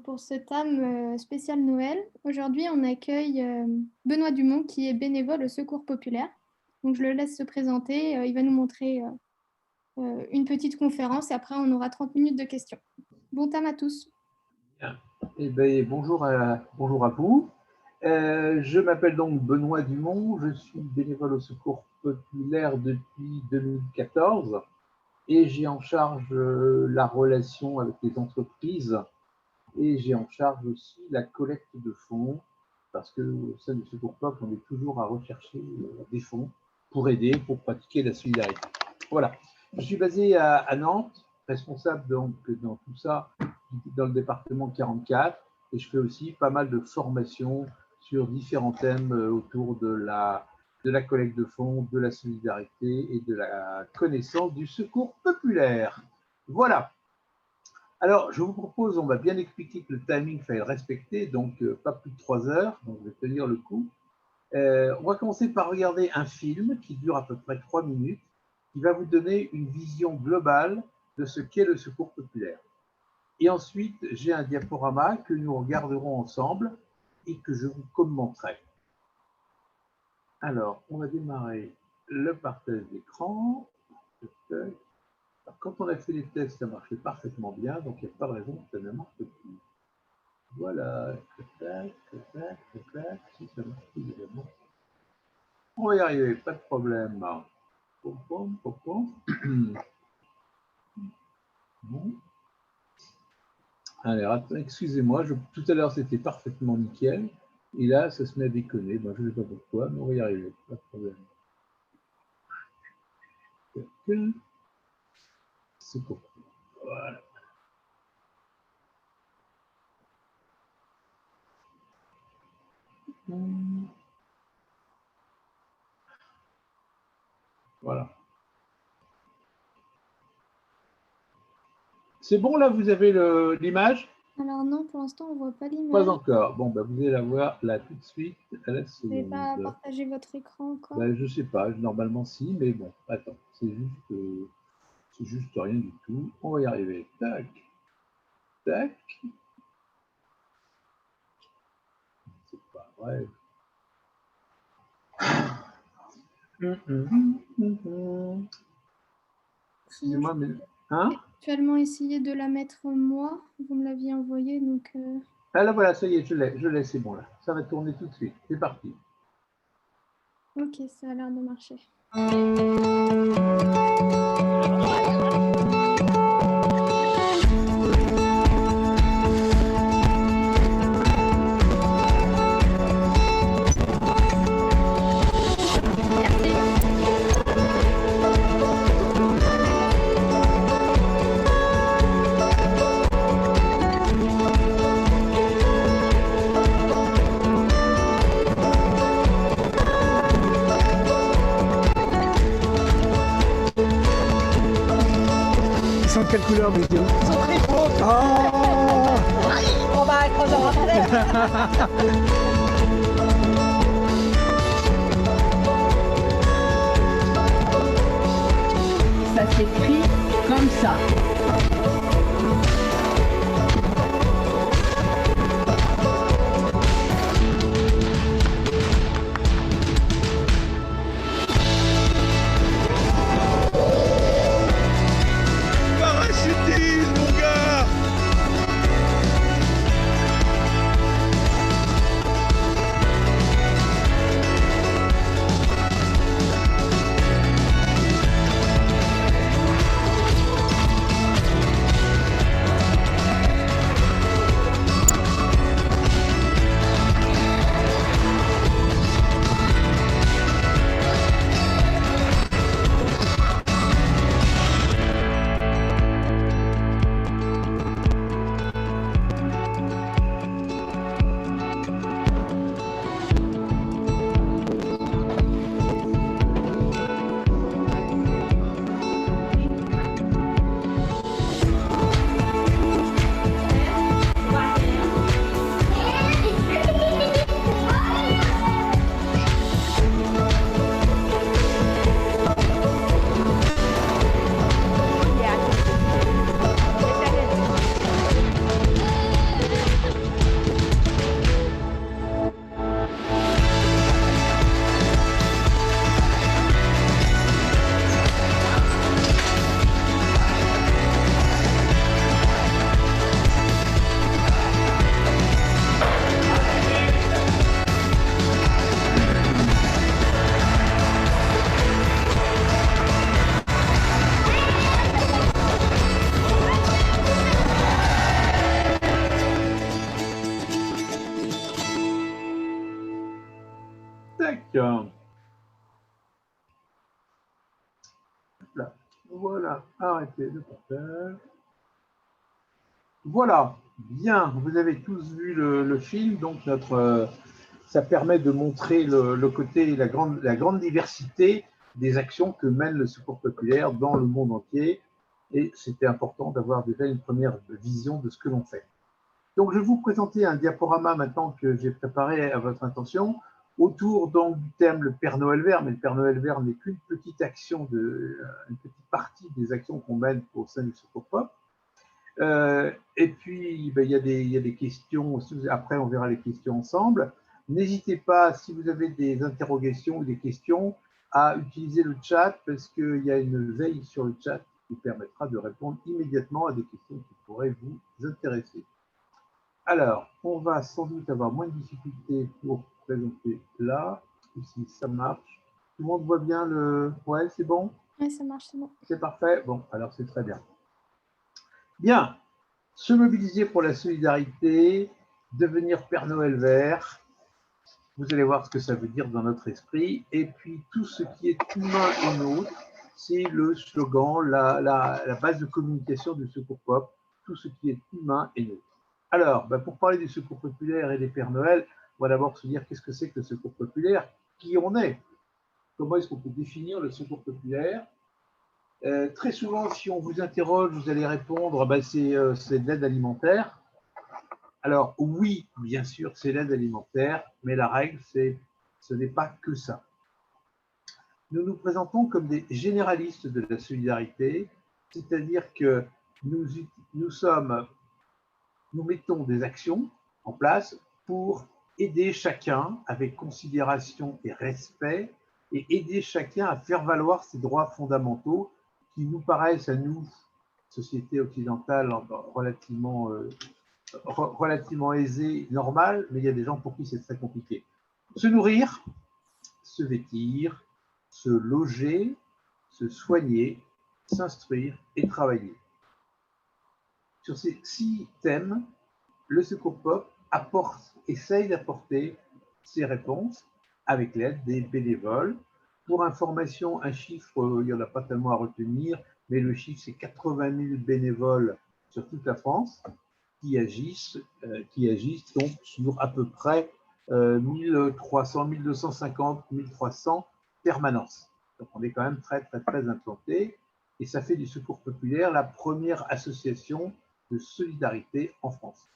pour ce thème spécial Noël. Aujourd'hui, on accueille Benoît Dumont, qui est bénévole au Secours populaire. Donc, je le laisse se présenter. Il va nous montrer une petite conférence et après, on aura 30 minutes de questions. Bon thème à tous. Bien. Eh bien, bonjour à vous. Je m'appelle donc Benoît Dumont. Je suis bénévole au Secours populaire depuis 2014 et j'ai en charge la relation avec les entreprises et j'ai en charge aussi la collecte de fonds parce que au sein du Secours Pop, on est toujours à rechercher des fonds pour aider, pour pratiquer la solidarité. Voilà. Je suis basé à Nantes, responsable donc dans tout ça dans le département 44 et je fais aussi pas mal de formations sur différents thèmes autour de la collecte de fonds, de la solidarité et de la connaissance du secours populaire. Voilà. Alors, je vous propose, on va bien expliquer que le timing, il fallait le respecter, donc pas plus de 3 heures, donc je vais tenir le coup. On va commencer par regarder un film qui dure à peu près 3 minutes, qui va vous donner une vision globale de ce qu'est le secours populaire. Et ensuite, j'ai un diaporama que nous regarderons ensemble et que je vous commenterai. Alors, on va démarrer le partage d'écran. Quand on a fait les tests, ça marchait parfaitement bien, donc il n'y a pas de raison que ça ne marche plus. Voilà. Si ça marche plus, évidemment. On va y arriver, pas de problème. Bon. Alors, excusez-moi, tout à l'heure c'était parfaitement nickel, et là ça se met à déconner. Ben, je ne sais pas pourquoi, mais on va y arriver, pas de problème. C'est pourquoi. Voilà. Voilà. C'est bon là, vous avez l'image? Alors non, pour l'instant, on ne voit pas l'image. Pas encore. Bon, ben, vous allez la voir là tout de suite. Vous n'avez pas partagé votre écran encore? Ben, je ne sais pas, normalement si, mais bon, attends, c'est juste rien du tout. On va y arriver. Tac. Tac. C'est pas vrai. Excusez-moi, mais... Hein? J'ai actuellement essayé de la mettre moi. Vous me l'aviez envoyé, donc... Ah là, voilà, ça y est, je l'ai, c'est bon là. Ça va tourner tout de suite. C'est parti. Ok, ça a l'air de marcher. Quelle couleur, Météo? Ils sont très beaux. Oh On va être en après. Ça s'écrit comme ça. là. Voilà, arrêtez le partage. Voilà, bien, vous avez tous vu le film, donc ça permet de montrer le côté, la grande diversité des actions que mène le Secours populaire dans le monde entier, et c'était important d'avoir déjà une première vision de ce que l'on fait. Donc je vais vous présenter un diaporama maintenant que j'ai préparé à votre intention, autour donc du thème le Père Noël vert, mais le Père Noël vert n'est qu'une petite action, une petite partie des actions qu'on mène au sein du Secours Pop. Et puis, ben, il y a des questions, après on verra les questions ensemble. N'hésitez pas, si vous avez des interrogations ou des questions, à utiliser le chat, parce qu'il y a une veille sur le chat qui permettra de répondre immédiatement à des questions qui pourraient vous intéresser. Alors, on va sans doute avoir moins de difficultés pour présenter là, si ça marche. Tout le monde voit bien le... Ouais, c'est bon? Oui, ça marche, c'est bon. C'est parfait? Bon, alors c'est très bien. Bien, se mobiliser pour la solidarité, devenir Père Noël vert, vous allez voir ce que ça veut dire dans notre esprit. Et puis, tout ce qui est humain et nôtre, c'est le slogan, la base de communication du Secours Pop, tout ce qui est humain et nôtre. Alors, ben pour parler du Secours populaire et des Pères Noël, on va d'abord se dire qu'est-ce que c'est que le Secours populaire, qui on est, comment est-ce qu'on peut définir le Secours populaire. Très souvent, si on vous interroge, vous allez répondre ben c'est de l'aide alimentaire. Alors oui, bien sûr, c'est l'aide alimentaire, mais la règle, ce n'est pas que ça. Nous nous présentons comme des généralistes de la solidarité, c'est-à-dire que nous mettons des actions en place pour aider chacun avec considération et respect, et aider chacun à faire valoir ses droits fondamentaux qui nous paraissent à nous, société occidentale, relativement aisée, normale, mais il y a des gens pour qui c'est très compliqué. Se nourrir, se vêtir, se loger, se soigner, s'instruire et travailler. Sur ces 6 thèmes, le Secours Pop essaye d'apporter ses réponses avec l'aide des bénévoles. Pour information, un chiffre, il n'y en a pas tellement à retenir, mais le chiffre, c'est 80 000 bénévoles sur toute la France qui agissent donc sur à peu près 1300, 1250, 1300 permanences. Donc on est quand même très implanté, et ça fait du Secours populaire la première association de solidarité en France.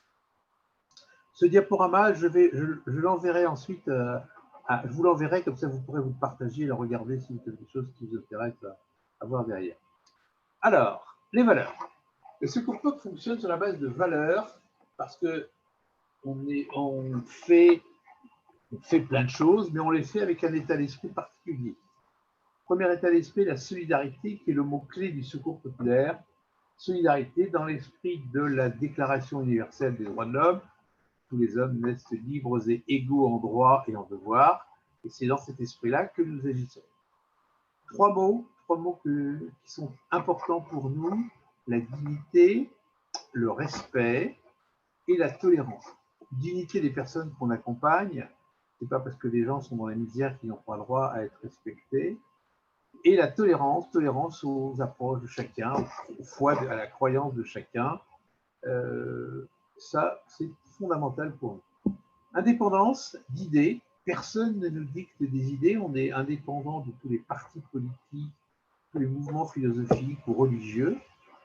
Ce diaporama, je l'enverrai ensuite, je vous l'enverrai, comme ça vous pourrez vous partager et le regarder si c'est quelque chose qui vous intéresse à voir derrière. Alors, les valeurs. Le Secours Pop fonctionne sur la base de valeurs parce que on fait plein de choses, mais on les fait avec un état d'esprit particulier. Premier état d'esprit, la solidarité, qui est le mot-clé du Secours populaire. Solidarité dans l'esprit de la Déclaration universelle des droits de l'homme. Tous les hommes naissent libres et égaux en droit et en devoir. Et c'est dans cet esprit-là que nous agissons. Trois mots qui sont importants pour nous: la dignité, le respect et la tolérance. Dignité des personnes qu'on accompagne, c'est pas parce que les gens sont dans la misère qu'ils n'ont pas le droit à être respectés. Et la tolérance aux approches de chacun, à la croyance de chacun. Ça, c'est fondamental pour nous. Indépendance d'idées. Personne ne nous dicte des idées. On est indépendant de tous les partis politiques, tous les mouvements philosophiques ou religieux.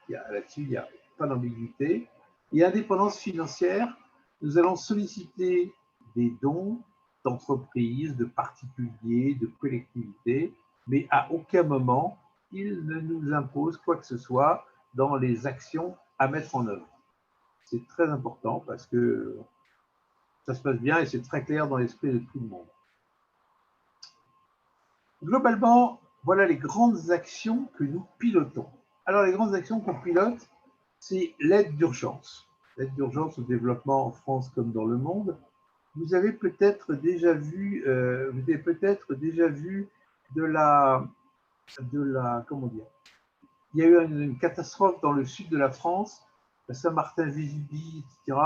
Là-dessus, il n'y a pas d'ambiguïté. Et indépendance financière. Nous allons solliciter des dons d'entreprises, de particuliers, de collectivités, mais à aucun moment, il ne nous impose quoi que ce soit dans les actions à mettre en œuvre. C'est très important parce que ça se passe bien et c'est très clair dans l'esprit de tout le monde. Globalement, voilà les grandes actions que nous pilotons. Alors, les grandes actions qu'on pilote, c'est l'aide d'urgence. L'aide d'urgence au développement en France comme dans le monde. Vous avez peut-être déjà vu, comment dire, il y a eu une catastrophe dans le sud de la France, à Saint-Martin-Vésubie, etc.,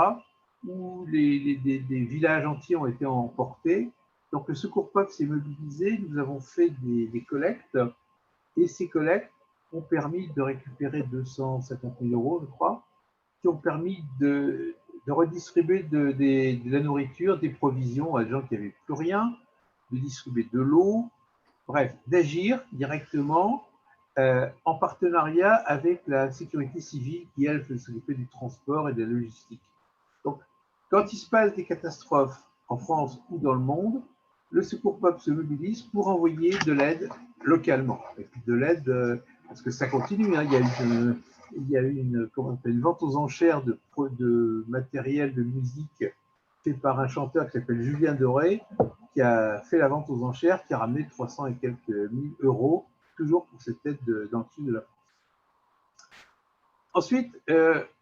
où des villages entiers ont été emportés. Donc le Secours Pop s'est mobilisé, nous avons fait des collectes, et ces collectes ont permis de récupérer 250 000 euros, je crois, qui ont permis de redistribuer de la nourriture, des provisions à des gens qui n'avaient plus rien, de distribuer de l'eau, bref, d'agir directement en partenariat avec la sécurité civile qui, elle, s'occupait du transport et de la logistique. Donc, quand il se passe des catastrophes en France ou dans le monde, le Secours Peuple se mobilise pour envoyer de l'aide localement. Et puis de l'aide, parce que ça continue, hein, il y a eu une vente aux enchères de matériel de musique fait par un chanteur qui s'appelle Julien Doré, qui a fait la vente aux enchères, qui a ramené 300 et quelques mille euros, toujours pour cette aide dans le sud de la France. Ensuite,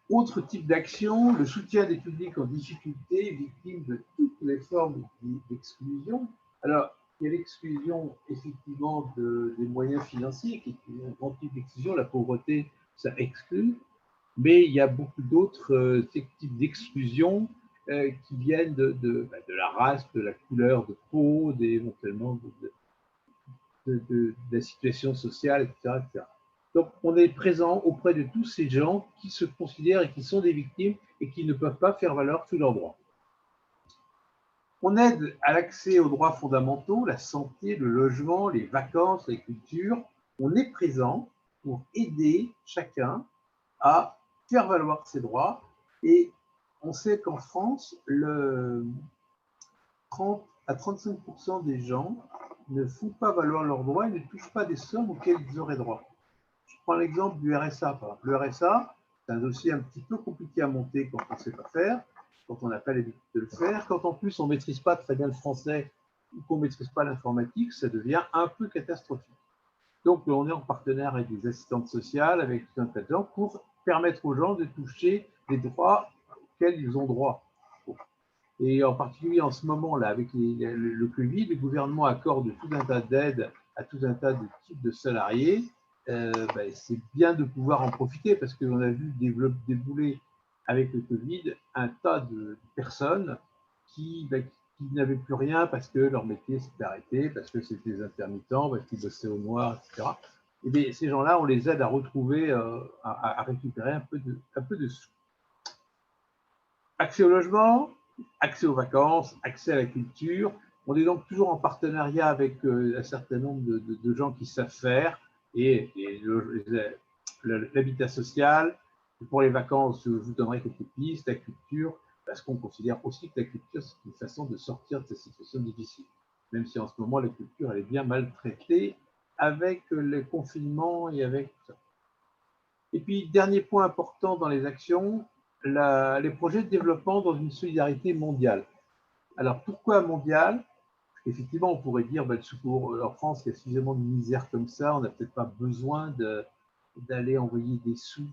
autre type d'action, le soutien des publics en difficulté, victimes de toutes les formes d'exclusion. Alors, il y a l'exclusion, effectivement, des moyens financiers, qui est un grand type d'exclusion. La pauvreté, ça exclut. Mais il y a beaucoup d'autres types d'exclusion qui viennent de la race, de la couleur de peau, éventuellement de la situation sociale, etc., etc. Donc, on est présent auprès de tous ces gens qui se considèrent et qui sont des victimes et qui ne peuvent pas faire valoir tous leurs droits. On aide à l'accès aux droits fondamentaux, la santé, le logement, les vacances, la culture. On est présent pour aider chacun à faire valoir ses droits. Et on sait qu'en France, 30 à 35% des gens ne font pas valoir leurs droits et ne touchent pas des sommes auxquelles ils auraient droit. Je prends l'exemple du RSA. Le RSA, c'est un dossier un petit peu compliqué à monter quand on ne sait pas faire, quand on n'a pas l'habitude de le faire, quand en plus on ne maîtrise pas très bien le français ou qu'on ne maîtrise pas l'informatique, ça devient un peu catastrophique. Donc on est en partenaire avec des assistantes sociales, avec tout un tas de gens pour permettre aux gens de toucher les droits auxquels ils ont droit. Et en particulier en ce moment-là, avec le Covid, le gouvernement accorde tout un tas d'aides à tout un tas de types de salariés. C'est bien de pouvoir en profiter parce qu'on a vu débouler avec le Covid un tas de personnes qui n'avaient plus rien parce que leur métier s'était arrêté, parce que c'était des intermittents, parce qu'ils bossaient au noir, etc. Et bien, ces gens-là, on les aide à retrouver, à récupérer un peu de sous. Accès au logement, accès aux vacances, accès à la culture. On est donc toujours en partenariat avec un certain nombre de gens qui savent faire et l'habitat social. Pour les vacances, je vous donnerai quelques pistes, la culture, parce qu'on considère aussi que la culture, c'est une façon de sortir de cette situation difficile. Même si en ce moment, la culture, elle est bien maltraitée avec le confinement et avec tout ça. Et puis, dernier point important dans les actions, les projets de développement dans une solidarité mondiale. Alors, pourquoi mondiale? Effectivement, on pourrait dire, le secours en France, il y a suffisamment de misère comme ça, on n'a peut-être pas besoin d'aller envoyer des sous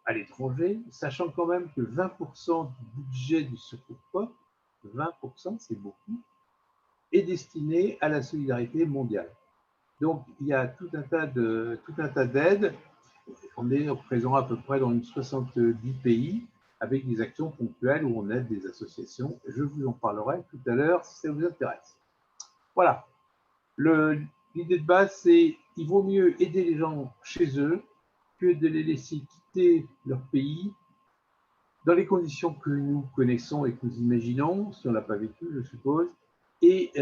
à l'étranger, sachant quand même que 20% du budget du Secours Peuple, 20%, c'est beaucoup, est destiné à la solidarité mondiale. Donc, il y a tout un tas d'aides. On est présent à peu près dans une 70 pays avec des actions ponctuelles où on aide des associations. Je vous en parlerai tout à l'heure si ça vous intéresse. Voilà. L'idée de base, c'est qu'il vaut mieux aider les gens chez eux que de les laisser quitter leur pays dans les conditions que nous connaissons et que nous imaginons, si on ne l'a pas vécu, je suppose, et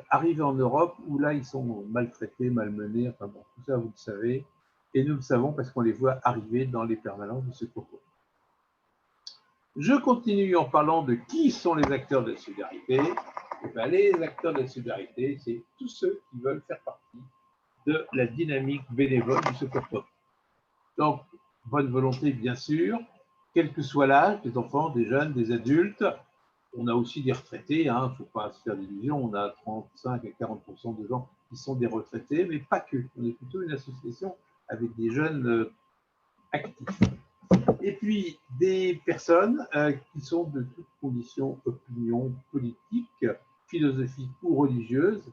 arriver en Europe où là, ils sont maltraités, malmenés, enfin bon, tout ça, vous le savez. Et nous le savons parce qu'on les voit arriver dans les permanences de Secours Peuple. Je continue en parlant de qui sont les acteurs de la solidarité. Et bien, les acteurs de la solidarité, c'est tous ceux qui veulent faire partie de la dynamique bénévole du Secours Peuple. Donc, bonne volonté, bien sûr, quel que soit l'âge, des enfants, des jeunes, des adultes. On a aussi des retraités, il ne faut pas se faire d'illusions, on a 35 à 40% de gens qui sont des retraités, mais pas que. On est plutôt une association avec des jeunes actifs. Et puis, des personnes qui sont de toutes conditions, opinions politiques, philosophiques ou religieuses.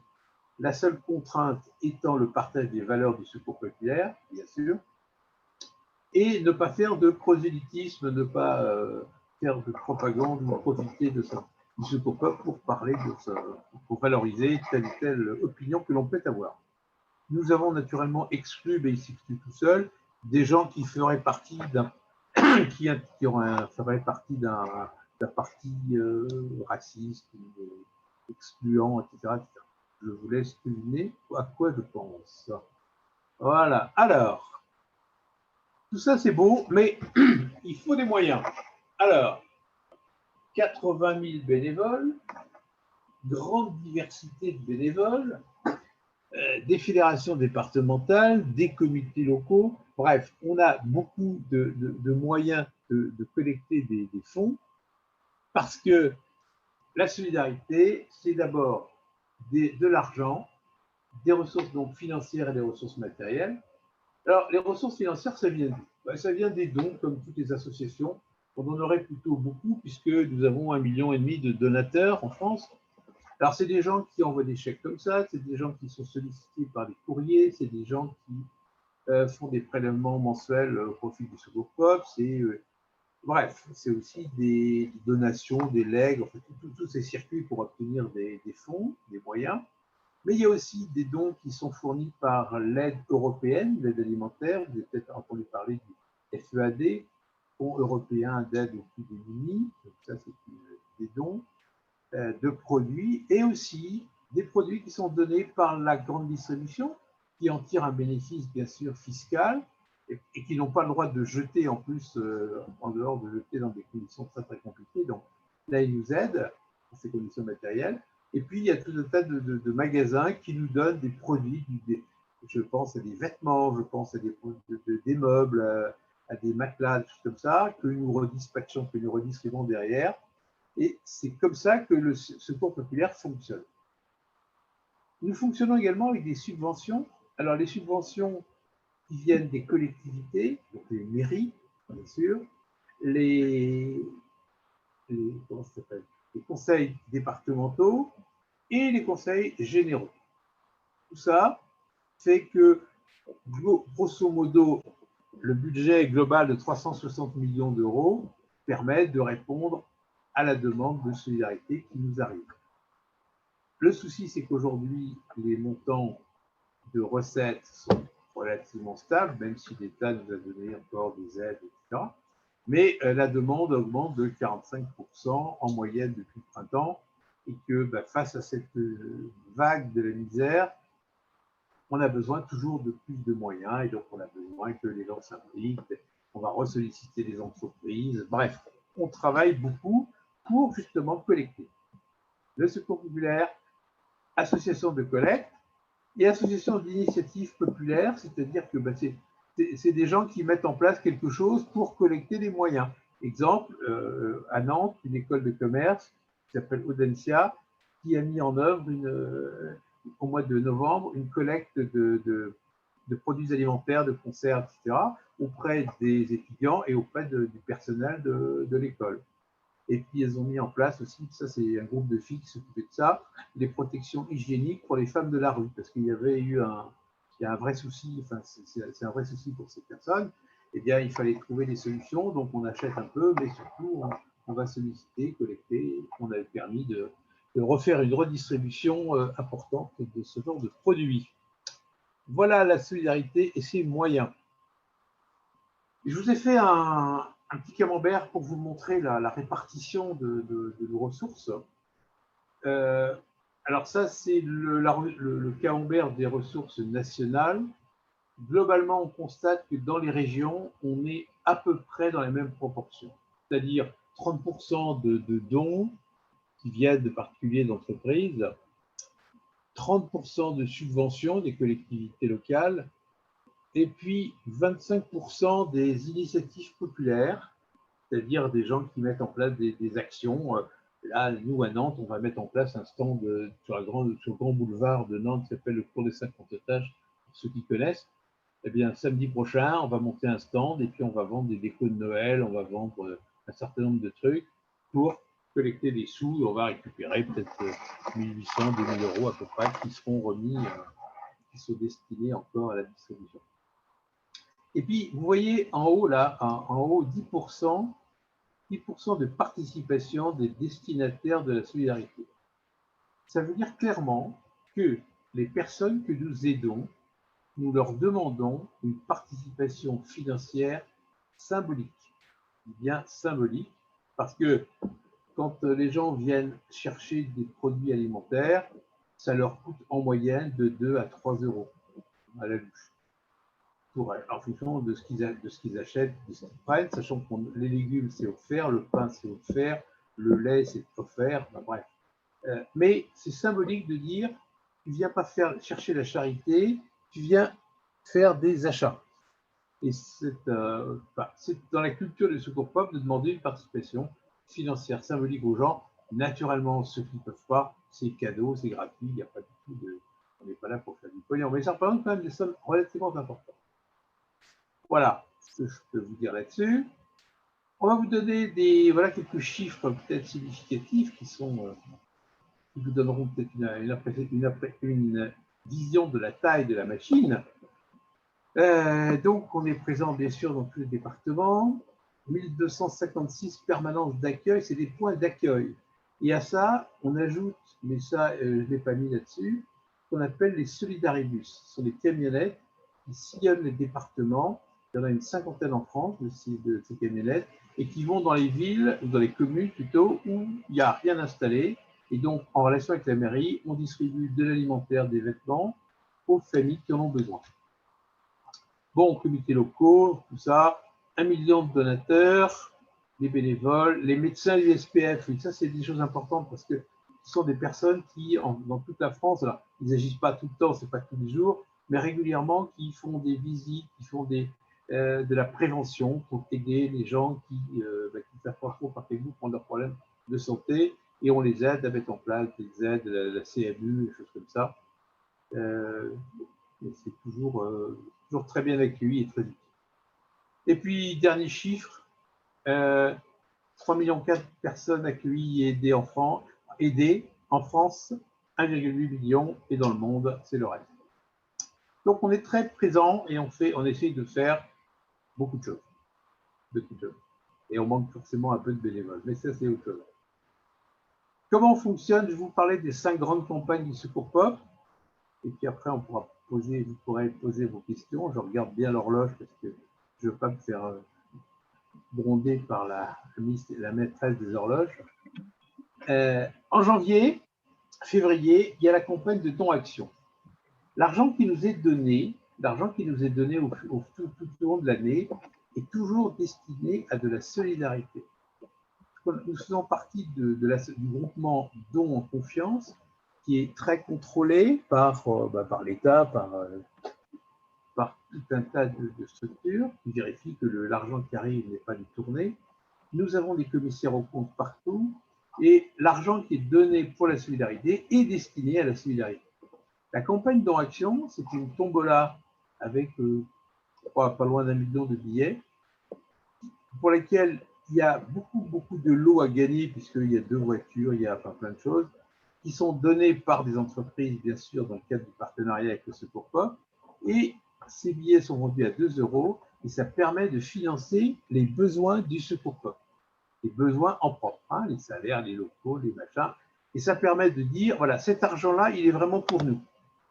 La seule contrainte étant le partage des valeurs du secours populaire, bien sûr, et ne pas faire de prosélytisme, ne pas faire de propagande ou profiter de ça, du secours peuple pour parler de ça, pour valoriser telle ou telle opinion que l'on peut avoir. Nous avons naturellement exclu, mais il s'exclut tout seul, des gens qui feraient partie d'un ferait partie d'un parti raciste, excluant, etc., etc. Je vous laisse deviner à quoi je pense. Voilà. Alors, tout ça c'est beau, mais il faut des moyens. Alors, 80 000 bénévoles, grande diversité de bénévoles, des fédérations départementales, des comités locaux. Bref, on a beaucoup de moyens de collecter des fonds parce que la solidarité, c'est d'abord de l'argent, des ressources donc financières et des ressources matérielles. Alors, les ressources financières, ça vient d'où? Ça vient des dons, comme toutes les associations. On en aurait plutôt beaucoup, puisque nous avons 1,5 million de donateurs en France. Alors, c'est des gens qui envoient des chèques comme ça, c'est des gens qui sont sollicités par des courriers, c'est des gens qui font des prélèvements mensuels au profit du Secours Pop, bref, c'est aussi des donations, des legs, en fait, tous ces circuits pour obtenir des fonds, des moyens. Mais il y a aussi des dons qui sont fournis par l'aide européenne, l'aide alimentaire. Vous avez peut-être entendu parler du FEAD, Fonds européen d'aide aux plus démunis. Donc ça, c'est des dons de produits et aussi des produits qui sont donnés par la grande distribution, qui en tire un bénéfice, bien sûr, fiscal et qui n'ont pas le droit de jeter en plus, en dehors de jeter dans des conditions très, très compliquées. Donc là, ils nous aident dans ces conditions matérielles. Et puis, il y a tout un tas de magasins qui nous donnent des produits, je pense à des vêtements, je pense à des meubles, à des matelas, des choses comme ça, que nous redispatchons, que nous redistribuons derrière. Et c'est comme ça que le Secours populaire fonctionne. Nous fonctionnons également avec des subventions. Alors, les subventions qui viennent des collectivités, donc les mairies, bien sûr, comment ça s'appelle, les conseils départementaux et les conseils généraux. Tout ça fait que, grosso modo, le budget global de 360 millions d'euros permet de répondre à la demande de solidarité qui nous arrive. Le souci, c'est qu'aujourd'hui, les montants de recettes sont relativement stables, même si l'État nous a donné encore des aides, etc. Mais la demande augmente de 45% en moyenne depuis le printemps, et que face à cette vague de la misère, on a besoin toujours de plus de moyens, et donc on a besoin que les gens s'impliquent, on va ressolliciter les entreprises, bref, on travaille beaucoup pour justement collecter. Le Secours populaire, association de collecte et association d'initiative populaire, c'est-à-dire que c'est des gens qui mettent en place quelque chose pour collecter des moyens. Exemple, à Nantes, une école de commerce qui s'appelle Audencia, qui a mis en œuvre au mois de novembre une collecte de produits alimentaires, de conserves, etc., auprès des étudiants et auprès du personnel de l'école. Et puis, ils ont mis en place aussi, ça c'est un groupe de filles qui s'occupait de ça, des protections hygiéniques pour les femmes de la rue, parce qu'il y avait il y a un vrai souci, enfin c'est un vrai souci pour ces personnes. Eh bien, il fallait trouver des solutions, donc on achète un peu, mais surtout, on va solliciter, collecter, on a permis de refaire une redistribution importante de ce genre de produits. Voilà la solidarité et ses moyens. Je vous ai fait un petit camembert pour vous montrer la répartition de nos ressources. Alors ça, c'est le camembert des ressources nationales. Globalement, on constate que dans les régions, on est à peu près dans les mêmes proportions. C'est-à-dire 30% de dons qui viennent de particuliers d'entreprises, 30% de subventions des collectivités locales, et puis 25% des initiatives populaires, c'est-à-dire des gens qui mettent en place des actions. Là, nous, à Nantes, on va mettre en place un stand sur le grand boulevard de Nantes qui s'appelle le cours des 50 étages, pour ceux qui connaissent. Eh bien, samedi prochain, on va monter un stand et puis on va vendre des décos de Noël, on va vendre un certain nombre de trucs pour collecter des sous et on va récupérer peut-être 1 800, 2 000 euros à peu près qui seront remis, qui sont destinés encore à la distribution. Et puis, vous voyez en haut, là, en haut, 10% de participation des destinataires de la solidarité. Ça veut dire clairement que les personnes que nous aidons nous leur demandons une participation financière symbolique. Bien symbolique, parce que quand les gens viennent chercher des produits alimentaires, ça leur coûte en moyenne de 2 à 3 euros à la louche. En fonction de ce qu'ils achètent, de ce qu'ils prennent, sachant que les légumes c'est offert, le pain c'est offert, le lait c'est offert, ben bref. Mais c'est symbolique de dire, tu ne viens pas chercher la charité, tu viens faire des achats. Et c'est dans la culture du Secours Pop de demander une participation financière symbolique aux gens. Naturellement, ceux qui ne peuvent pas, c'est cadeau, c'est gratuit, il n'y a pas du tout de... On n'est pas là pour faire du pognon, mais ça représente quand même des sommes relativement importantes. Voilà ce que je peux vous dire là-dessus. On va vous donner quelques chiffres peut-être significatifs qui vous donneront peut-être une vision de la taille de la machine. Donc, on est présent bien sûr dans tous les départements. 1256 permanences d'accueil, c'est des points d'accueil. Et à ça, on ajoute, mais ça, je ne l'ai pas mis là-dessus, ce qu'on appelle les solidaribus. Ce sont des camionnettes qui sillonnent les départements. Il y en a une cinquantaine en France de ces camionnettes et qui vont dans les villes, ou dans les communes plutôt, où il n'y a rien installé. Et donc, en relation avec la mairie, on distribue de l'alimentaire, des vêtements aux familles qui en ont besoin. Bon, comités locaux, tout ça, 1 million de donateurs, les bénévoles, les médecins du SPF. Et ça, c'est des choses importantes parce que ce sont des personnes qui, dans toute la France, alors, ils n'agissent pas tout le temps, c'est pas tous les jours, mais régulièrement, qui font des visites, qui font de la prévention pour aider les gens qui ne savent pas trop par quel bout prendre leurs problèmes de santé, et on les aide à mettre en place des aides, la CMU, des choses comme ça. C'est toujours très bien accueilli et très vite. Et puis, dernier chiffre, 3,4 millions de personnes accueillies et aidées en France, 1,8 million, et dans le monde, c'est le reste. Donc, on est très présent et on essaye de faire beaucoup de choses. Et on manque forcément un peu de bénévoles, mais ça, c'est autre chose. Comment on fonctionne? Je vais vous parler des 5 grandes campagnes du Secours Pop, et puis après, vous pourrez poser vos questions. Je regarde bien l'horloge parce que je ne veux pas me faire gronder par la maîtresse des horloges. En janvier, février, il y a la campagne de don action. L'argent qui nous est donné, tout au long de l'année, est toujours destiné à de la solidarité. Nous faisons partie du groupement Don en Confiance, qui est très contrôlé par l'État, par tout un tas de structures qui vérifient que l'argent qui arrive n'est pas détourné. Nous avons des commissaires aux comptes partout et l'argent qui est donné pour la solidarité est destiné à la solidarité. La campagne Don Action, c'est une tombola avec pas loin d'1 million de billets pour lesquels il y a beaucoup de lots à gagner puisqu'il y a 2 voitures, il y a plein de choses qui sont données par des entreprises, bien sûr, dans le cadre du partenariat avec le Secours Pop. Et ces billets sont vendus à 2 euros et ça permet de financer les besoins du Secours Pop. Les besoins en propre, hein, les salaires, les locaux, les machins. Et ça permet de dire, voilà, cet argent-là, il est vraiment pour nous.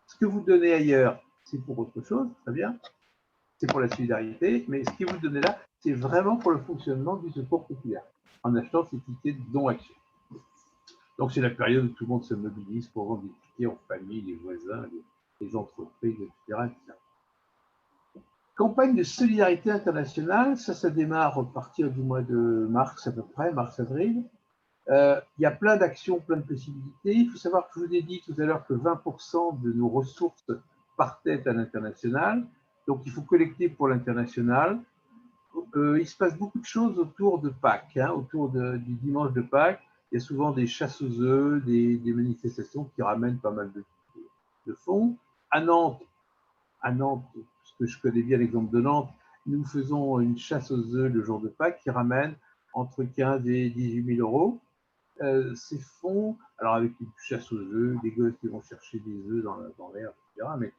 Ce que vous donnez ailleurs, c'est pour autre chose, très bien. C'est pour la solidarité, mais ce que vous donnez là, c'est vraiment pour le fonctionnement du Secours populaire, en achetant ces tickets de don action. Donc, c'est la période où tout le monde se mobilise pour vendre des tickets en famille, les voisins, les entreprises, etc., etc. Campagne de solidarité internationale, ça démarre à partir du mois de mars à peu près, mars-avril. Il y a plein d'actions, plein de possibilités. Il faut savoir que je vous ai dit tout à l'heure que 20% de nos ressources partaient à l'international. Donc, il faut collecter pour l'international. Il se passe beaucoup de choses autour de Pâques, hein, autour du dimanche de Pâques. Il y a souvent des chasses aux œufs, des manifestations qui ramènent pas mal de fonds. À Nantes, parce que je connais bien l'exemple de Nantes, nous faisons une chasse aux œufs le jour de Pâques qui ramène entre 15 et 18 000 euros. Ces fonds, alors avec une chasse aux œufs, des gosses qui vont chercher des œufs dans l'air, etc. Mais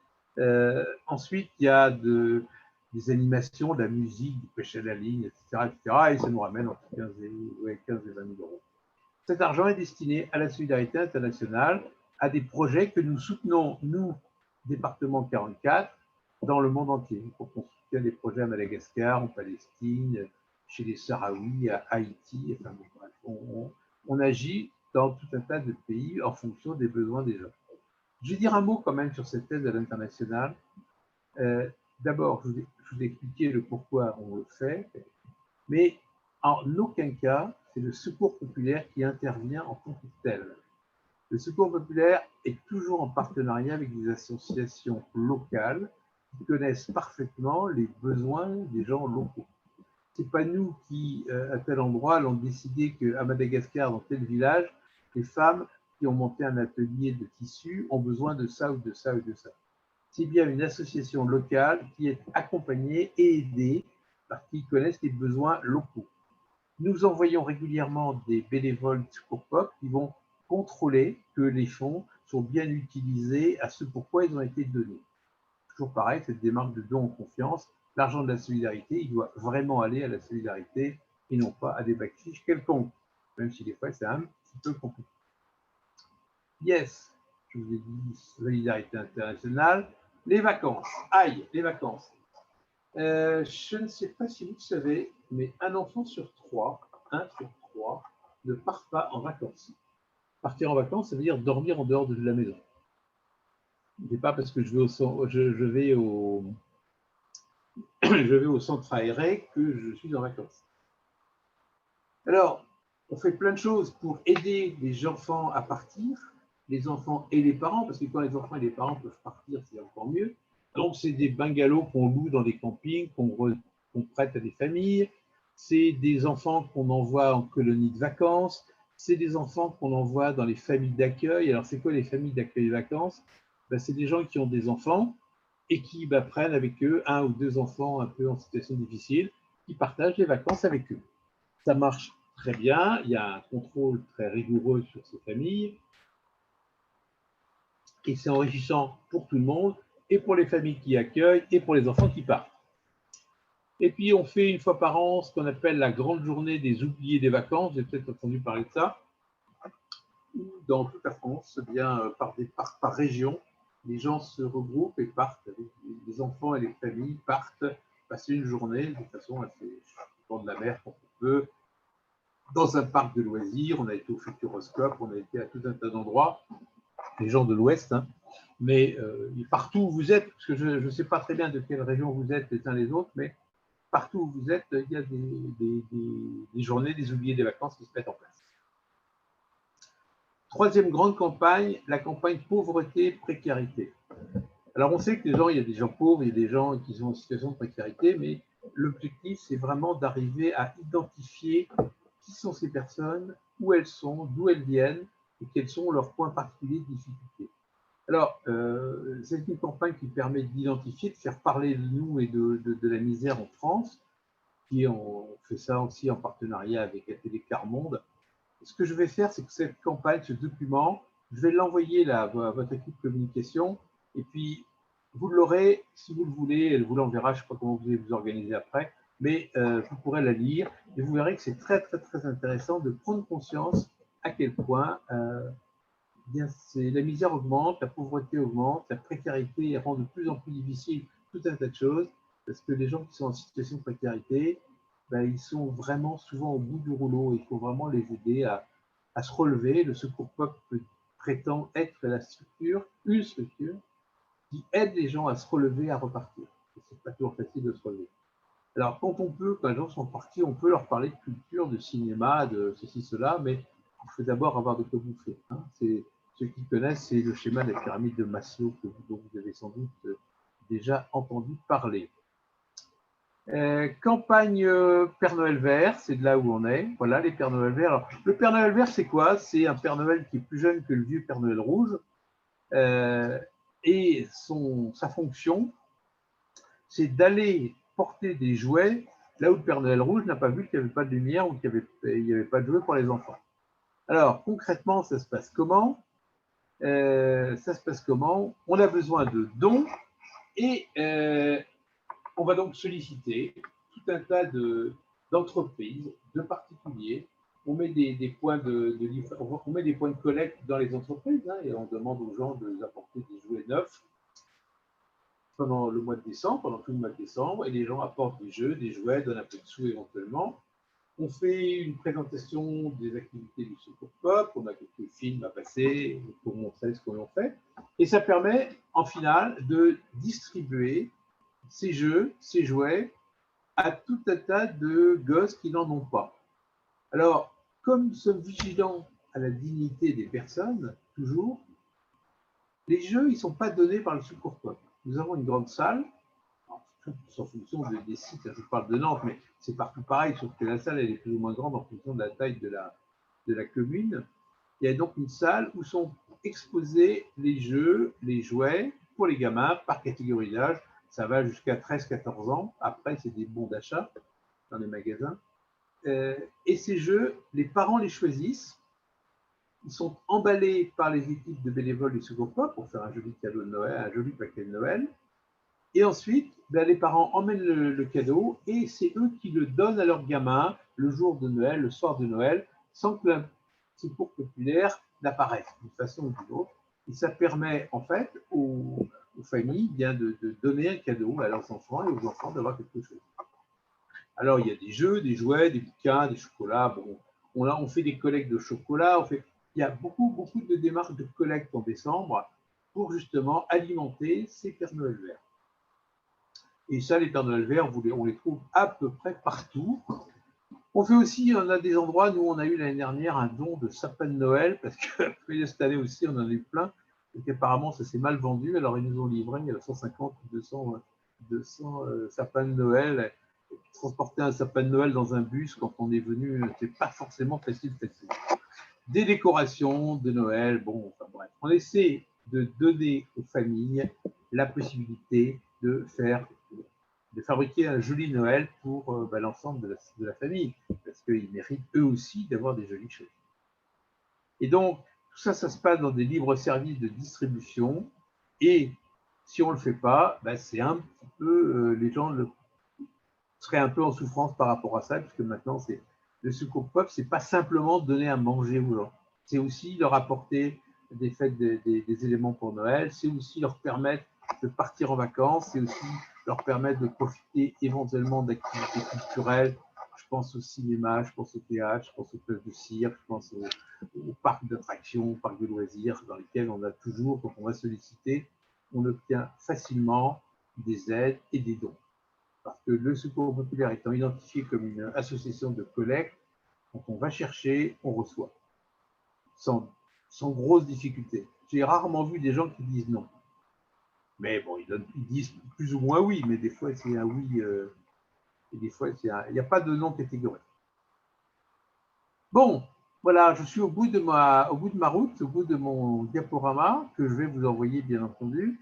ensuite, il y a des animations, de la musique, du pêche à la ligne, etc., et ça nous ramène entre 15 et 20 000 euros. Cet argent est destiné à la solidarité internationale, à des projets que nous soutenons, nous, département 44, dans le monde entier, pour qu'on soutienne des projets à Madagascar, en Palestine, chez les Sahraouis, à Haïti. Enfin, bon, bref, on agit dans tout un tas de pays en fonction des besoins des gens. Je vais dire un mot quand même sur cette aide à l'international. D'abord, je vous ai expliqué le pourquoi on le fait, mais en aucun cas, c'est le secours populaire qui intervient en tant que tel. Le secours populaire est toujours en partenariat avec des associations locales qui connaissent parfaitement les besoins des gens locaux. Ce n'est pas nous qui, à tel endroit, allons décider qu'à Madagascar, dans tel village, les femmes qui ont monté un atelier de tissu ont besoin de ça ou de ça ou de ça. C'est bien une association locale qui est accompagnée et aidée par qui connaissent les besoins locaux. Nous envoyons régulièrement des bénévoles Secours Pop qui vont contrôler que les fonds sont bien utilisés à ce pourquoi ils ont été donnés. Toujours pareil, cette démarche de don en confiance, l'argent de la solidarité, il doit vraiment aller à la solidarité et non pas à des bakchiches quelconques, même si des fois c'est un petit peu compliqué. Yes, je vous ai dit solidarité internationale. Les vacances, aïe, les vacances. Je ne sais pas si vous le savez, mais un enfant sur trois ne part pas en vacances. Partir en vacances, ça veut dire dormir en dehors de la maison. Ce n'est pas parce que je vais au centre aéré que je suis en vacances. Alors, on fait plein de choses pour aider les enfants à partir, les enfants et les parents, parce que quand les enfants et les parents peuvent partir, c'est encore mieux. Donc, c'est des bungalows qu'on loue dans des campings, qu'on prête à des familles. C'est des enfants qu'on envoie en colonie de vacances. C'est des enfants qu'on envoie dans les familles d'accueil. Alors, c'est quoi les familles d'accueil et vacances? C'est des gens qui ont des enfants et qui prennent avec eux un ou deux enfants un peu en situation difficile, qui partagent les vacances avec eux. Ça marche très bien. Il y a un contrôle très rigoureux sur ces familles. Et c'est enrichissant pour tout le monde, et pour les familles qui accueillent, et pour les enfants qui partent. Et puis, on fait une fois par an ce qu'on appelle la grande journée des oubliés des vacances. Vous avez peut-être entendu parler de ça. Dans toute la France, bien, par région, les gens se regroupent et partent. Les enfants et les familles partent passer une journée de façon assez au bord de la mer quand on peut, dans un parc de loisirs. On a été au Futuroscope, on a été à tout un tas d'endroits. Les gens de l'Ouest, hein. Mais partout où vous êtes, parce que je ne sais pas très bien de quelle région vous êtes les uns les autres, mais partout où vous êtes, il y a des journées, des oubliés des vacances qui se mettent en place. Troisième grande campagne, la campagne pauvreté-précarité. Alors on sait que il y a des gens pauvres, il y a des gens qui sont en situation de précarité, mais l'objectif, c'est vraiment d'arriver à identifier qui sont ces personnes, où elles sont, d'où elles viennent, et quels sont leurs points particuliers de difficulté. Alors, c'est une campagne qui permet d'identifier, de faire parler de nous et de la misère en France. Puis on fait ça aussi en partenariat avec la télé Carmonde. Ce que je vais faire, c'est que cette campagne, ce document, je vais l'envoyer à votre équipe de communication. Et puis, vous l'aurez, si vous le voulez, elle vous l'enverra, je ne sais pas comment vous allez vous organiser après, mais vous pourrez la lire et vous verrez que c'est très, très, très intéressant de prendre conscience à quel point la misère augmente, la pauvreté augmente, la précarité rend de plus en plus difficile tout un tas de choses, parce que les gens qui sont en situation de précarité, ils sont vraiment souvent au bout du rouleau. Il faut vraiment les aider à se relever. Le Secours Pop prétend être une structure qui aide les gens à se relever, à repartir. C'est pas toujours facile de se relever. Alors, quand les gens sont partis, on peut leur parler de culture, de cinéma, de ceci, cela, mais il faut d'abord avoir de quoi bouffer. Hein. Ceux qui connaissent, c'est le schéma de la pyramide de Maslow, dont vous avez sans doute déjà entendu parler. Campagne Père Noël vert, c'est de là où on est. Voilà, les Père Noël verts. Alors, le Père Noël vert, c'est quoi? C'est un Père Noël qui est plus jeune que le vieux Père Noël rouge. Et sa fonction, c'est d'aller porter des jouets là où le Père Noël rouge n'a pas vu qu'il n'y avait pas de lumière ou qu'il n'y avait pas de jouets pour les enfants. Alors, concrètement, ça se passe comment? On a besoin de dons et on va donc solliciter tout un tas d'entreprises, de particuliers. On met des points on met des points de collecte dans les entreprises, hein, et on demande aux gens de nous apporter des jouets neufs. pendant le mois de décembre, pendant tout le mois de décembre, et les gens apportent des jeux, des jouets, donnent un peu de sous éventuellement. On fait une présentation des activités du Secours Pop, on a quelques films à passer pour montrer ce que l'on fait, et ça permet en finale de distribuer ces jeux, ces jouets à tout un tas de gosses qui n'en ont pas. Alors, comme nous sommes vigilants à la dignité des personnes, toujours, les jeux, ils ne sont pas donnés par le Secours Pop. Nous avons une grande salle, en fonction des sites, je parle de Nantes, mais c'est partout pareil, sauf que la salle, elle est plus ou moins grande en fonction de la taille de la commune. Il y a donc une salle où sont exposés les jeux, les jouets pour les gamins par catégorie d'âge. Ça va jusqu'à 13-14 ans. Après, c'est des bons d'achat dans les magasins. Et ces jeux, les parents les choisissent. Ils sont emballés par les équipes de bénévoles du Secours Pop pour faire un joli cadeau de Noël, un joli paquet de Noël. Et ensuite, les parents emmènent le cadeau et c'est eux qui le donnent à leurs gamins le jour de Noël, le soir de Noël, sans que le Secours populaire n'apparaisse d'une façon ou d'une autre. Et ça permet en fait aux familles de donner un cadeau à leurs enfants et aux enfants d'avoir quelque chose. Alors, il y a des jeux, des jouets, des bouquins, des chocolats. Bon, on fait des collectes de chocolat. Il y a beaucoup de démarches de collecte en décembre pour justement alimenter ces Pères Noël verts. Et ça, les Pères Noël verts, on les trouve à peu près partout. On fait aussi, on a des endroits, nous, on a eu l'année dernière un don de sapin de Noël, parce que cette année aussi, on en a eu plein, et qu'apparemment, ça s'est mal vendu. Alors, ils nous ont livré 150 ou 200 sapins de Noël. Transporter un sapin de Noël dans un bus quand on est venu, c'est pas forcément facile. Des décorations de Noël, bon, enfin bref. On essaie de donner aux familles la possibilité de fabriquer un joli Noël pour l'ensemble de la famille, parce qu'ils méritent eux aussi d'avoir des jolies choses. Et donc, tout ça, ça se passe dans des libres services de distribution, et si on ne le fait pas, c'est un petit peu, les gens seraient un peu en souffrance par rapport à ça, puisque maintenant, le Secours Pop, c'est pas simplement donner à manger aux gens, c'est aussi leur apporter des éléments pour Noël, c'est aussi leur permettre de partir en vacances, c'est aussi leur permettre de profiter éventuellement d'activités culturelles. Je pense au cinéma, je pense au théâtre, je pense aux places de cirque, je pense au parc d'attractions, au parc de loisirs, dans lesquels on a toujours, quand on va solliciter, on obtient facilement des aides et des dons. Parce que le Secours populaire étant identifié comme une association de collecte, quand on va chercher, on reçoit. Sans grosse difficulté. J'ai rarement vu des gens qui disent non. Mais bon, ils disent plus ou moins oui, mais des fois c'est un oui, et des fois il n'y a pas de non catégorique. Bon, voilà, je suis au bout de ma route, au bout de mon diaporama, que je vais vous envoyer bien entendu.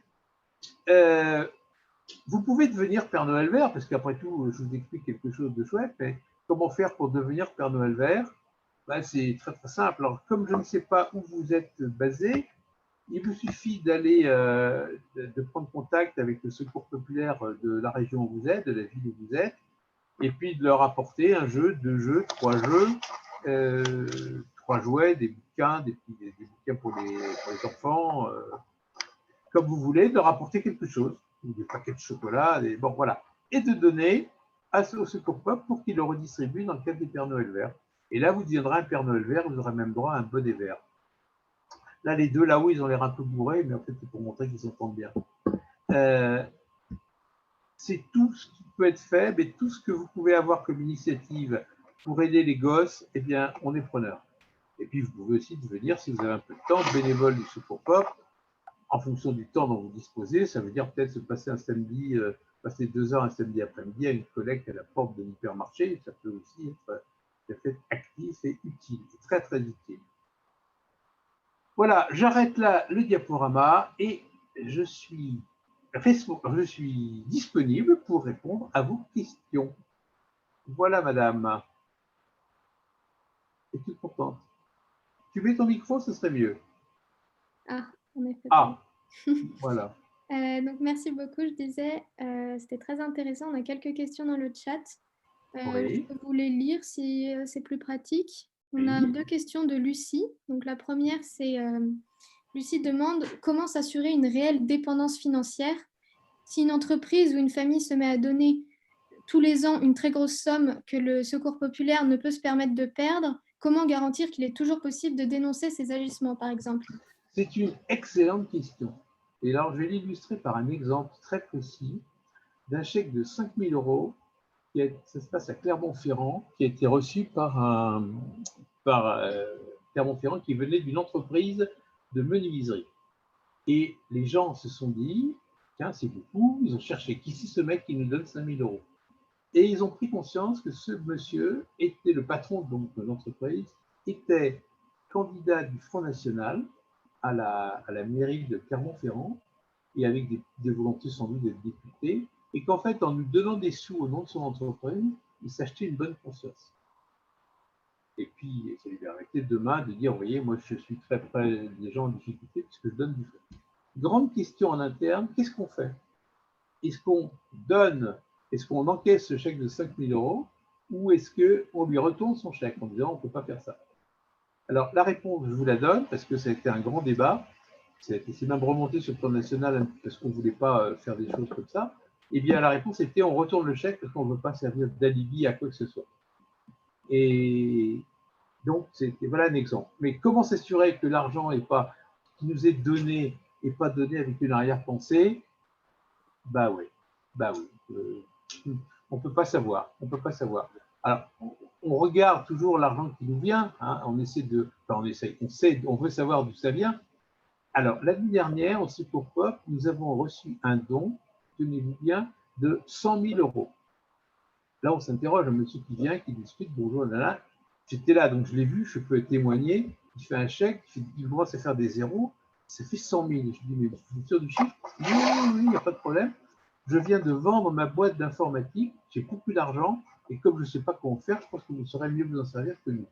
Vous pouvez devenir Père Noël vert, parce qu'après tout, je vous explique quelque chose de chouette, mais comment faire pour devenir Père Noël vert? C'est très très simple. Alors, comme je ne sais pas où vous êtes basé, il vous suffit d'aller, de prendre contact avec le Secours populaire de la région où vous êtes, de la ville où vous êtes, et puis de leur apporter un jeu, 2 jeux, 3 jeux, 3 jouets, des bouquins, des bouquins pour les enfants, comme vous voulez, de leur apporter quelque chose, des paquets de chocolat, bon voilà, et de donner au Secours Pop pour qu'il le redistribue dans le cadre des Pères Noël verts. Et là, vous deviendrez un Père Noël vert, vous aurez même droit à un bonnet vert. Là, les deux, là-haut, ils ont l'air un peu bourrés, mais en fait, c'est pour montrer qu'ils s'entendent bien. C'est tout ce qui peut être fait, mais tout ce que vous pouvez avoir comme initiative pour aider les gosses, eh bien, on est preneur. Et puis, vous pouvez aussi devenir, si vous avez un peu de temps, bénévole du Secours Pop, en fonction du temps dont vous disposez. Ça veut dire peut-être se passer un samedi, passer 2 heures un samedi après-midi à une collecte à la porte de l'hypermarché. Ça peut aussi être tout à fait actif et utile, très, très utile. Voilà, j'arrête là le diaporama et je suis disponible pour répondre à vos questions. Voilà, madame. Es-tu contente? Tu mets ton micro, ce serait mieux. Ah, en effet. Ah, voilà. Donc, merci beaucoup. Je disais, c'était très intéressant. On a quelques questions dans le chat. Oui. Je peux vous les lire si c'est plus pratique. On a 2 questions de Lucie. Donc, la première, c'est Lucie demande comment s'assurer une réelle dépendance financière si une entreprise ou une famille se met à donner tous les ans une très grosse somme que le Secours populaire ne peut se permettre de perdre, comment garantir qu'il est toujours possible de dénoncer ces agissements, par exemple? C'est une excellente question. Et alors, je vais l'illustrer par un exemple très précis d'un chèque de 5 000 euros, ça se passe à Clermont-Ferrand, qui a été reçu par Clermont-Ferrand qui venait d'une entreprise de menuiserie. Et les gens se sont dit, tiens, c'est beaucoup, ils ont cherché qui c'est ce mec qui nous donne 5 000 euros. Et ils ont pris conscience que ce monsieur était le patron donc, de l'entreprise, était candidat du Front National à la mairie de Clermont-Ferrand, et avec des volontés sans doute d'être député, et qu'en fait, en nous donnant des sous au nom de son entreprise, il s'achetait une bonne conscience. Et puis, ça lui permettait demain de dire, vous voyez, moi, je suis très près des gens en difficulté puisque je donne du fric. Grande question en interne, qu'est-ce qu'on fait? Est-ce qu'on donne, est-ce qu'on encaisse ce chèque de 5 000 euros ou est-ce qu'on lui retourne son chèque en disant, on ne peut pas faire ça? Alors, la réponse, je vous la donne parce que ça a été un grand débat. C'est même remonté sur le plan national parce qu'on ne voulait pas faire des choses comme ça. Eh bien, la réponse était on retourne le chèque parce qu'on ne veut pas servir d'alibi à quoi que ce soit. Et donc, voilà un exemple. Mais comment s'assurer que l'argent qui nous est donné n'est pas donné avec une arrière-pensée? Bah oui. On ne peut pas savoir. On peut pas savoir. Alors, on regarde toujours l'argent qui nous vient. Hein, on essaie de. Enfin, on veut savoir d'où ça vient. Alors, l'année dernière, au Secours Pop, nous avons reçu un don, tenez-vous bien, de 100 000 euros. Là, on s'interroge, un monsieur qui vient, qui discute, bonjour, là. J'étais là, donc je l'ai vu, je peux témoigner. Il fait un chèque, il commence à faire des zéros, ça fait 100 000. Je dis, mais vous êtes sûr du chiffre? Oui, il n'y a pas de problème. Je viens de vendre ma boîte d'informatique, j'ai beaucoup d'argent, et comme je ne sais pas comment faire, je pense que vous saurez mieux vous en servir que nous.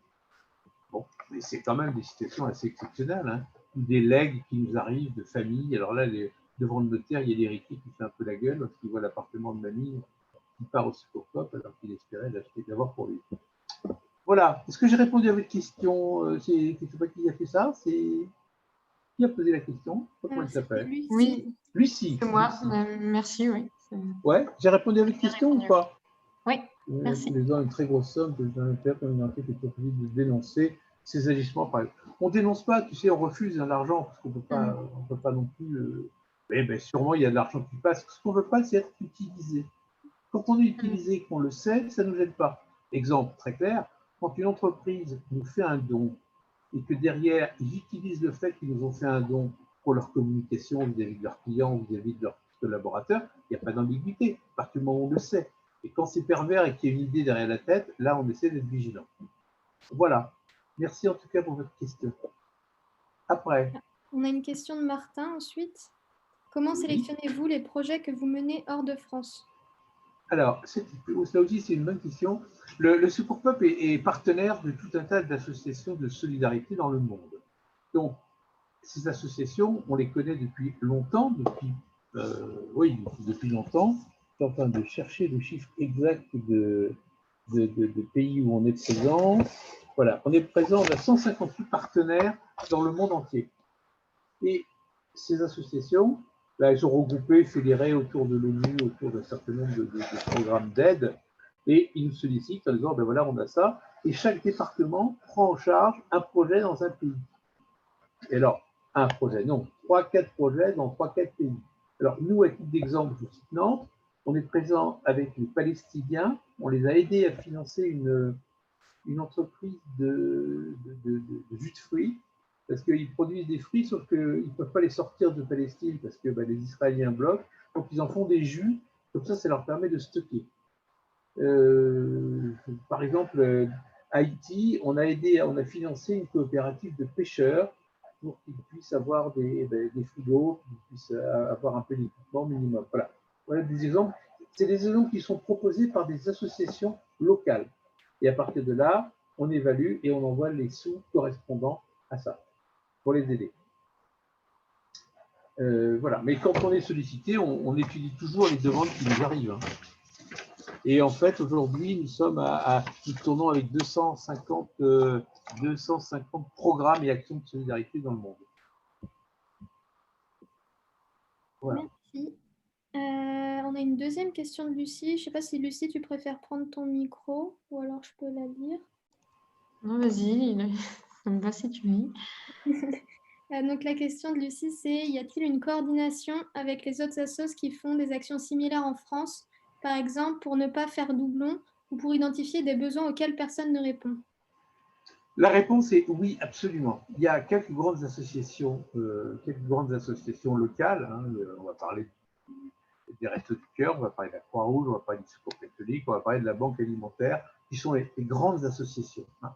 Bon, mais c'est quand même des situations assez exceptionnelles, hein. Des legs qui nous arrivent de famille. Alors là, devant le notaire, il y a l'héritier qui fait un peu la gueule parce qu'il voit l'appartement de mamie qui part au Secours Pop alors qu'il espérait l'acheter d'abord pour lui. Voilà. Est-ce que j'ai répondu à votre question? C'est pas qui a fait ça? C'est qui a posé la question? Comment il s'appelle? Oui, Lucie. c'est moi. Merci, oui. Ouais, j'ai répondu à votre question ou pas? Oui, merci. Les gens une très grosse somme que je vais faire comme une enquête est possible de dénoncer ces agissements. Par exemple. On ne dénonce pas, tu sais, on refuse l'argent parce qu'on ne peut pas non plus. Mais ben, sûrement, il y a de l'argent qui passe. Ce qu'on ne veut pas, c'est être utilisé. Quand on est utilisé, qu'on le sait, ça ne nous gêne pas. Exemple très clair, quand une entreprise nous fait un don et que derrière, ils utilisent le fait qu'ils nous ont fait un don pour leur communication vis-à-vis de leurs clients, vis-à-vis de leurs collaborateurs, il n'y a pas d'ambiguïté, à partir du moment où on le sait. Et quand c'est pervers et qu'il y a une idée derrière la tête, là, on essaie d'être vigilant. Voilà. Merci en tout cas pour votre question. Après. On a une question de Martin ensuite. Comment sélectionnez-vous les projets que vous menez hors de France? Alors, là aussi, c'est une bonne question. Le Secours Pop est partenaire de tout un tas d'associations de solidarité dans le monde. Donc, ces associations, on les connaît depuis longtemps, depuis longtemps. Je suis en train de chercher le chiffre exact de pays où on est présent. Voilà, on est présent, on a 158 partenaires dans le monde entier. Et ces associations, là, elles sont regroupées, fédérées autour de l'ONU, autour d'un certain nombre de programmes d'aide, et ils nous sollicitent en disant, ben voilà, on a ça, et chaque département prend en charge un projet dans un pays. Et alors, un projet, non, 3-4 projets dans 3-4 pays. Alors, nous, à titre d'exemple, je cite Nantes, on est présent avec les Palestiniens, on les a aidés à financer une entreprise de jus de fruits, parce qu'ils produisent des fruits, sauf qu'ils ne peuvent pas les sortir de Palestine, parce que les Israéliens bloquent, donc ils en font des jus, comme ça leur permet de stocker. Par exemple, Haïti, on a financé une coopérative de pêcheurs pour qu'ils puissent avoir des frigos, qu'ils puissent avoir un peu d'équipement minimum. Voilà des exemples. C'est des exemples qui sont proposés par des associations locales. Et à partir de là, on évalue et on envoie les sous correspondants à ça, pour les aider. Voilà. Mais quand on est sollicité, on étudie toujours les demandes qui nous arrivent. Hein. Et en fait, aujourd'hui, nous tournons avec 250 programmes et actions de solidarité dans le monde. Voilà. Merci. On a une deuxième question de Lucie. Je ne sais pas si Lucie, tu préfères prendre ton micro ou alors je peux la lire. Non, vas-y, ça me va si tu lis. Donc la question de Lucie, c'est y a-t-il une coordination avec les autres assos qui font des actions similaires en France, par exemple pour ne pas faire doublon ou pour identifier des besoins auxquels personne ne répond? La réponse est oui, absolument. Il y a quelques grandes associations locales. Hein, on va parler des Restos du Cœur, on va parler de la Croix-Rouge, on va parler du Secours catholique, on va parler de la Banque alimentaire, qui sont les grandes associations. Hein.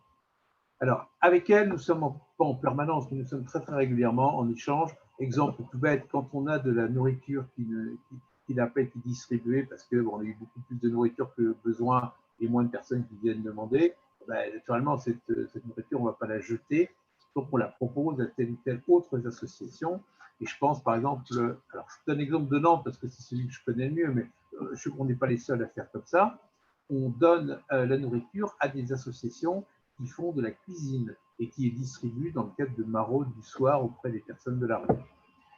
Alors, avec elles, nous sommes pas en permanence, mais nous sommes très, très régulièrement en échange. Exemple tout bête, quand on a de la nourriture qui n'a pas été distribuée parce qu'on a eu beaucoup plus de nourriture que besoin et moins de personnes qui viennent demander, ben, naturellement, cette nourriture, on ne va pas la jeter. Donc, on la propose à telle ou telle autre association. Et je pense, par exemple, alors je donne l'exemple de Nantes parce que c'est celui que je connais le mieux, mais on n'est pas les seuls à faire comme ça. On donne la nourriture à des associations qui font de la cuisine et qui est distribuée dans le cadre de maraudes du soir auprès des personnes de la rue.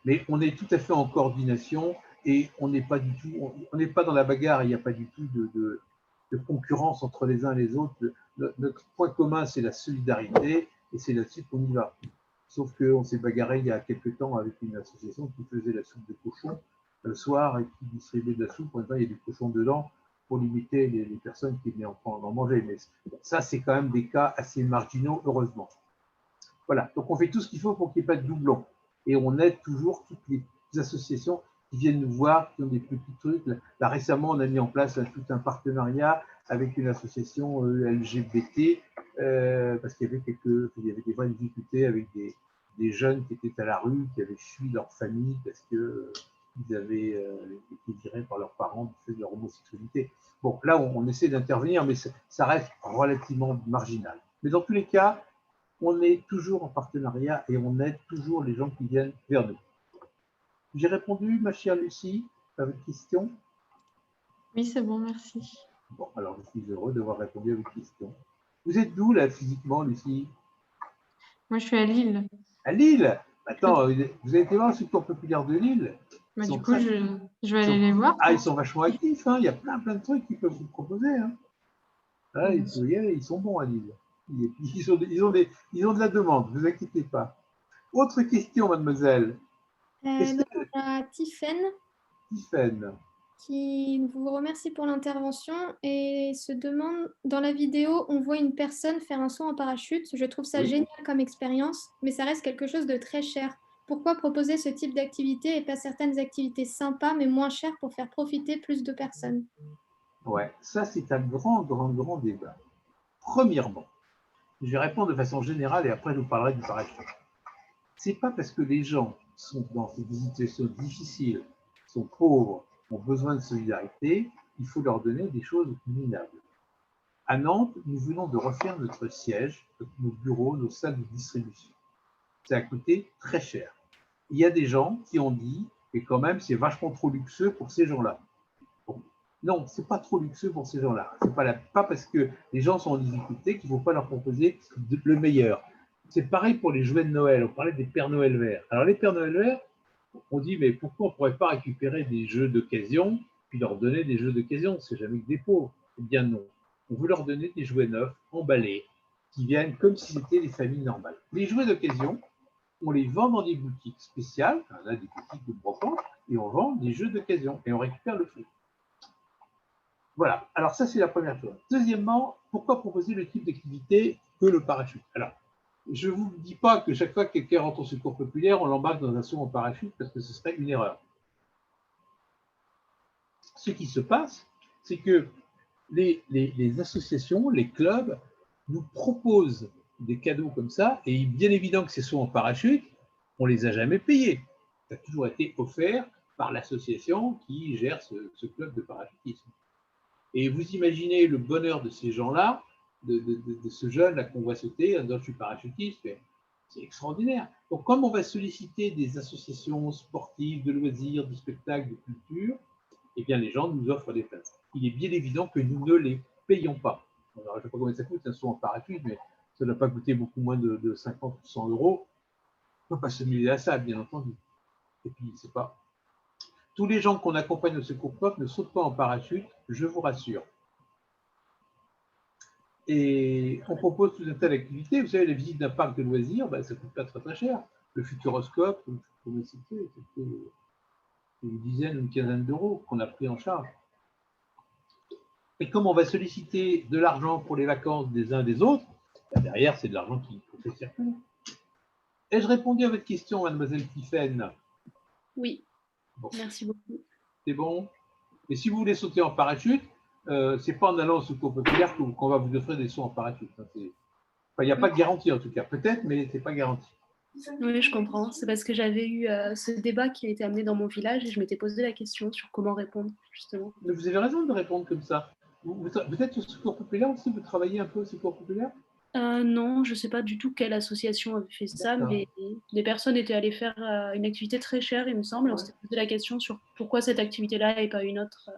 Mais on est tout à fait en coordination et on n'est pas du tout, on n'est pas dans la bagarre, il n'y a pas du tout de concurrence entre les uns et les autres. Notre point commun, c'est la solidarité et c'est là-dessus qu'on y va. Sauf qu'on s'est bagarré il y a quelques temps avec une association qui faisait la soupe de cochon le soir et qui distribuait de la soupe. En même temps, il y a des cochons dedans pour limiter les personnes qui venaient en manger. Mais ça, c'est quand même des cas assez marginaux, heureusement. Voilà, donc on fait tout ce qu'il faut pour qu'il n'y ait pas de doublons. Et on aide toujours toutes les associations qui viennent nous voir, qui ont des petits trucs. Là récemment, on a mis en place tout un partenariat avec une association LGBT, parce qu'il y avait des vraies difficultés avec des jeunes qui étaient à la rue, qui avaient fui leur famille parce qu'ils avaient été virés par leurs parents du fait de leur homosexualité. Bon, là, on essaie d'intervenir, mais ça reste relativement marginal. Mais dans tous les cas, on est toujours en partenariat et on aide toujours les gens qui viennent vers nous. J'ai répondu, ma chère Lucie, à votre question? Oui, c'est bon, merci. Bon, alors je suis heureux d'avoir répondu à votre question. Vous êtes d'où, là, physiquement, Lucie? Moi, je suis à Lille. À Lille? Attends, vous avez été voir le Secours populaire de Lille? Bah, du coup, je vais aller les voir. Ah, ils sont vachement actifs, hein. Il y a plein de trucs qu'ils peuvent vous proposer. Hein. Ah, vous voyez, ils sont bons à Lille. Ils ont de la demande, ne vous inquiétez pas. Autre question, mademoiselle. Donc, on a Tiffaine Tiffaine. qui vous remercie pour l'intervention et se demande, dans la vidéo, on voit une personne faire un saut en parachute. Je trouve ça génial comme expérience, mais ça reste quelque chose de très cher. Pourquoi proposer ce type d'activité et pas certaines activités sympas mais moins chères pour faire profiter plus de personnes? Ouais, ça c'est un grand débat. Premièrement, je vais répondre de façon générale et après je vous parlerai du parachute. C'est pas parce que les gens sont dans des situations difficiles, sont pauvres, ont besoin de solidarité, il faut leur donner des choses minables. À Nantes, nous venons de refaire notre siège, nos bureaux, nos salles de distribution. Ça a coûté très cher. Il y a des gens qui ont dit que quand même c'est vachement trop luxueux pour ces gens-là. Bon. Non, c'est pas trop luxueux pour ces gens-là. C'est pas parce que les gens sont en difficulté qu'il ne faut pas leur proposer le meilleur. C'est pareil pour les jouets de Noël. On parlait des Pères Noël verts. Alors les Pères Noël verts, on dit mais pourquoi on ne pourrait pas récupérer des jeux d'occasion puis leur donner des jeux d'occasion? C'est jamais que des pauvres. Eh bien non. On veut leur donner des jouets neufs, emballés, qui viennent comme si c'était des familles normales. Les jouets d'occasion, on les vend dans des boutiques spéciales. On a des boutiques de brocante et on vend des jeux d'occasion et on récupère le fric. Voilà, alors ça c'est la première chose. Deuxièmement, pourquoi proposer le type d'activité que le parachute? Alors, je ne vous dis pas que chaque fois que quelqu'un rentre au secours populaire, on l'embarque dans un saut en parachute parce que ce serait une erreur. Ce qui se passe, c'est que les associations, les clubs nous proposent des cadeaux comme ça et bien évident que ces sauts en parachute, on ne les a jamais payés. Ça a toujours été offert par l'association qui gère ce club de parachutisme. Et vous imaginez le bonheur de ces gens-là, de ce jeune-là qu'on voit sauter, en disant je suis parachutiste, c'est extraordinaire. Donc, comme on va solliciter des associations sportives, de loisirs, de spectacles, de culture, eh bien, les gens nous offrent des places. Il est bien évident que nous ne les payons pas. Alors, je ne sais pas combien ça coûte, un saut en parachute, mais ça ne doit pas coûter beaucoup moins de 50 ou 100 euros. On ne peut pas se mêler à ça, bien entendu. Et puis, c'est pas. Tous les gens qu'on accompagne au secours pop ne sautent pas en parachute, je vous rassure. Et on propose tout un tas d'activités. Vous savez, les visites d'un parc de loisirs, ben, ça ne coûte pas très, très cher. Le Futuroscope, comme je pouvais citer, c'était une dizaine, une quinzaine d'euros qu'on a pris en charge. Et comme on va solliciter de l'argent pour les vacances des uns des autres, ben derrière, c'est de l'argent qu'il faut faire circuler. Ai-je répondu à votre question, mademoiselle Tiphaine? Oui, Bon. merci beaucoup. C'est bon. Et si vous voulez sauter en parachute, c'est pas en allant au secours populaire qu'on va vous offrir des sauts en parachute. Enfin, il n'y a pas de garantie en tout cas. Peut-être, mais c'est pas garanti. Oui, je comprends. C'est parce que j'avais eu ce débat qui a été amené dans mon village et je m'étais posé la question sur comment répondre, justement. Mais vous avez raison de répondre comme ça. Vous êtes au secours populaire aussi? Vous travaillez un peu au secours populaire? Non, je ne sais pas du tout quelle association avait fait ça, mais des personnes étaient allées faire une activité très chère, il me semble. On s'était posé la question sur pourquoi cette activité-là et pas une autre.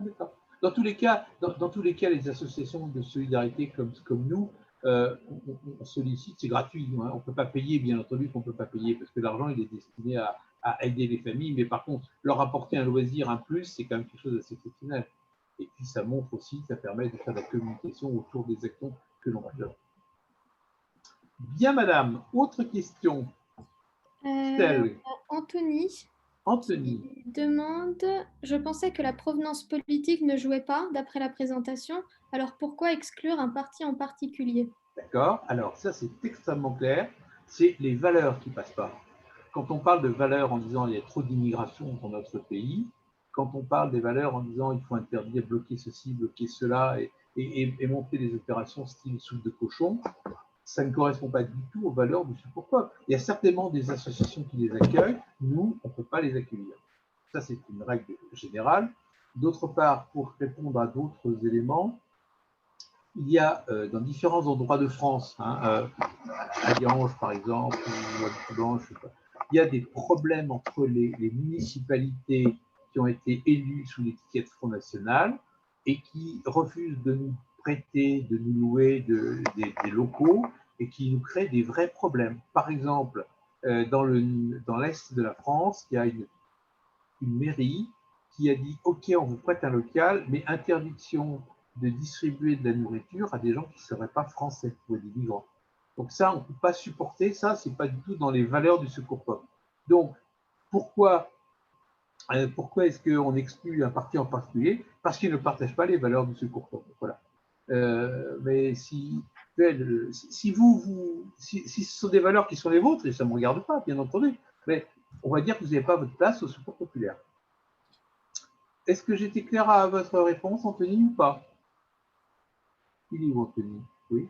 Dans tous les cas, les associations de solidarité comme nous, on sollicite, c'est gratuit. Hein, on ne peut pas payer, bien entendu qu'on ne peut pas payer, parce que l'argent, il est destiné à aider les familles. Mais par contre, leur apporter un loisir, un plus, c'est quand même quelque chose d'assez exceptionnel. Et puis, ça montre aussi, ça permet de faire de la communication autour des actions que l'on fait. Bien, madame. Autre question. Anthony. Anthony. Il demande, je pensais que la provenance politique ne jouait pas, d'après la présentation. Alors pourquoi exclure un parti en particulier? D'accord. Alors ça, c'est extrêmement clair. C'est les valeurs qui ne passent pas. Quand on parle de valeurs en disant il y a trop d'immigration dans notre pays, quand on parle des valeurs en disant il faut interdire, bloquer ceci, bloquer cela et monter des opérations style soupe de cochon, ça ne correspond pas du tout aux valeurs du secours pop. Il y a certainement des associations qui les accueillent, nous, on ne peut pas les accueillir. Ça, c'est une règle générale. D'autre part, pour répondre à d'autres éléments, il y a dans différents endroits de France, à Lyange par exemple, ou à Blanche, il y a des problèmes entre les municipalités qui ont été élues sous l'étiquette Front National et qui refusent de nous prêter, de nous louer des locaux et qui nous créent des vrais problèmes. Par exemple, dans l'Est de la France, il y a une mairie qui a dit « Ok, on vous prête un local, mais interdiction de distribuer de la nourriture à des gens qui ne seraient pas français ou à des migrants. » Donc ça, on ne peut pas supporter, ça, ce n'est pas du tout dans les valeurs du secours pop. Donc, pourquoi est-ce qu'on exclut un parti en particulier? Parce qu'il ne partage pas les valeurs du secours pop. Voilà. Mais si ce sont des valeurs qui sont les vôtres, et ça ne me regarde pas, bien entendu, mais on va dire que vous n'avez pas votre place au secours populaire. Est-ce que j'étais clair à votre réponse, Anthony, ou pas? Il est où, Anthony? Oui.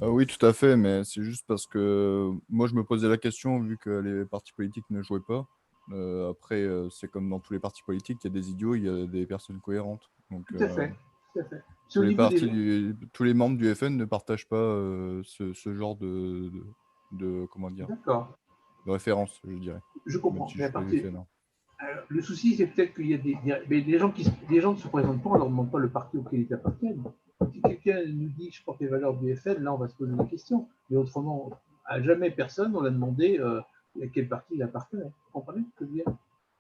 Oui, tout à fait, mais c'est juste parce que moi, je me posais la question, vu que les partis politiques ne jouaient pas. Après, c'est comme dans tous les partis politiques, il y a des idiots, il y a des personnes cohérentes. Donc, tout à fait. Tout à fait. Tous les membres du FN ne partagent pas ce genre de comment dire, de référence, je dirais. Je comprends. Si le souci, c'est peut-être qu'il y a des gens ne se présentent pas, on ne leur demande pas le parti auquel ils appartiennent. Si quelqu'un nous dit je porte les valeurs du FN, là on va se poser des questions. Mais autrement, à jamais personne, on l'a demandé à quel parti il appartenait. Vous comprenez ce que je veux dire?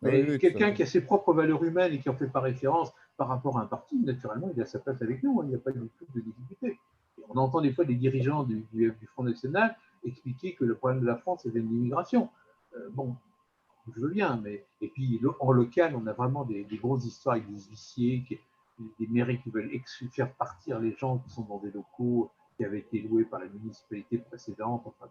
Mais quelqu'un qui a ses propres valeurs humaines et qui n'en fait pas référence par rapport à un parti, naturellement, il a sa place avec nous, hein, il n'y a pas du tout de difficulté. Et on entend des fois des dirigeants du Front National expliquer que le problème de la France, c'est l'immigration. Bon, je veux bien, mais et puis en local, on a vraiment des grosses histoires avec des huissiers, des mairies qui veulent faire partir les gens qui sont dans des locaux qui avaient été loués par la municipalité précédente. Enfin,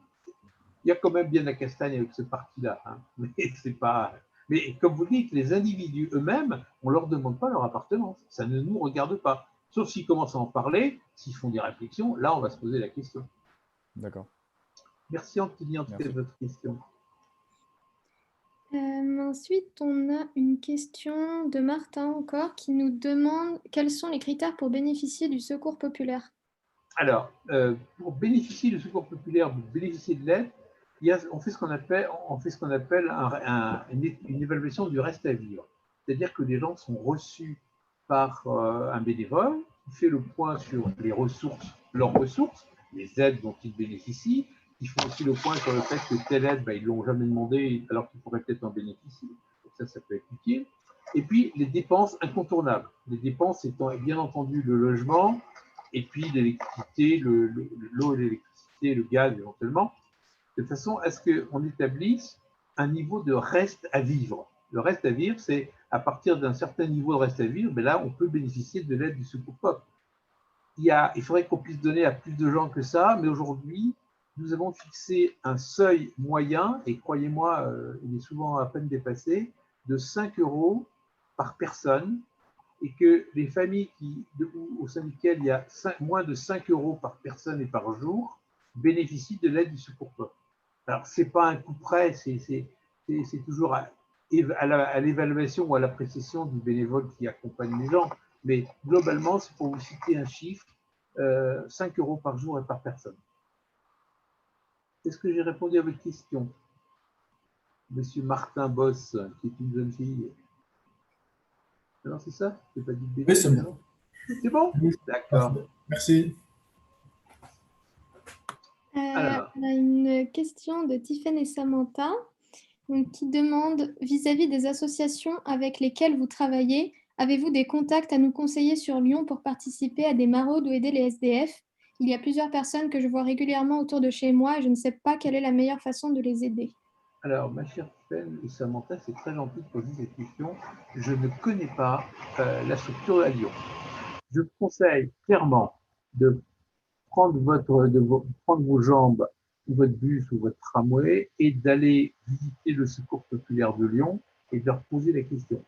il y a quand même bien la castagne avec ce parti-là, hein, mais c'est pas. Mais comme vous dites, les individus eux-mêmes, on ne leur demande pas leur appartenance. Ça ne nous regarde pas. Sauf s'ils commencent à en parler, s'ils font des réflexions, là, on va se poser la question. D'accord. Merci Anthony, en tout cas, de votre question. Ensuite, on a une question de Martin encore qui nous demande quels sont les critères pour bénéficier du secours populaire. Alors, pour bénéficier du secours populaire, pour bénéficier de l'aide, on fait ce qu'on appelle une évaluation du reste à vivre. C'est-à-dire que les gens sont reçus par un bénévole qui fait le point sur les ressources, leurs ressources, les aides dont ils bénéficient. Ils font aussi le point sur le fait que telle aide, ils ne l'ont jamais demandé alors qu'ils pourraient peut-être en bénéficier. Donc ça peut être utile. Et puis, les dépenses incontournables. Les dépenses étant bien entendu le logement, et puis l'électricité, l'eau et l'électricité, le gaz éventuellement, de façon à ce qu'on établisse un niveau de reste à vivre. Le reste à vivre, c'est à partir d'un certain niveau de reste à vivre, ben là, on peut bénéficier de l'aide du Secours Pop. Il faudrait qu'on puisse donner à plus de gens que ça, mais aujourd'hui, nous avons fixé un seuil moyen, et croyez-moi, il est souvent à peine dépassé, de 5 € par personne, et que les familles au sein desquelles il y a moins de 5 € par personne et par jour bénéficient de l'aide du Secours Pop. Alors, ce n'est pas un coup près, c'est toujours à l'évaluation ou à l'appréciation du bénévole qui accompagne les gens, mais globalement, c'est pour vous citer un chiffre, 5 € par jour et par personne. Est-ce que j'ai répondu à votre question? Monsieur Martin Boss, qui est une jeune fille. Non, c'est ça? Je n'ai pas dit de bêtises. Oui, c'est bon. C'est bon? Oui. D'accord. Merci. Alors. On a une question de Tiffany et Samantha donc, qui demande vis-à-vis des associations avec lesquelles vous travaillez, avez-vous des contacts à nous conseiller sur Lyon pour participer à des maraudes ou aider les SDF? Il y a plusieurs personnes que je vois régulièrement autour de chez moi et je ne sais pas quelle est la meilleure façon de les aider. Alors, ma chère Tiffany et Samantha, c'est très gentil de poser cette question. Je ne connais pas la structure à Lyon. Je vous conseille clairement de prendre vos jambes, ou votre bus ou votre tramway et d'aller visiter le Secours populaire de Lyon et de leur poser la question.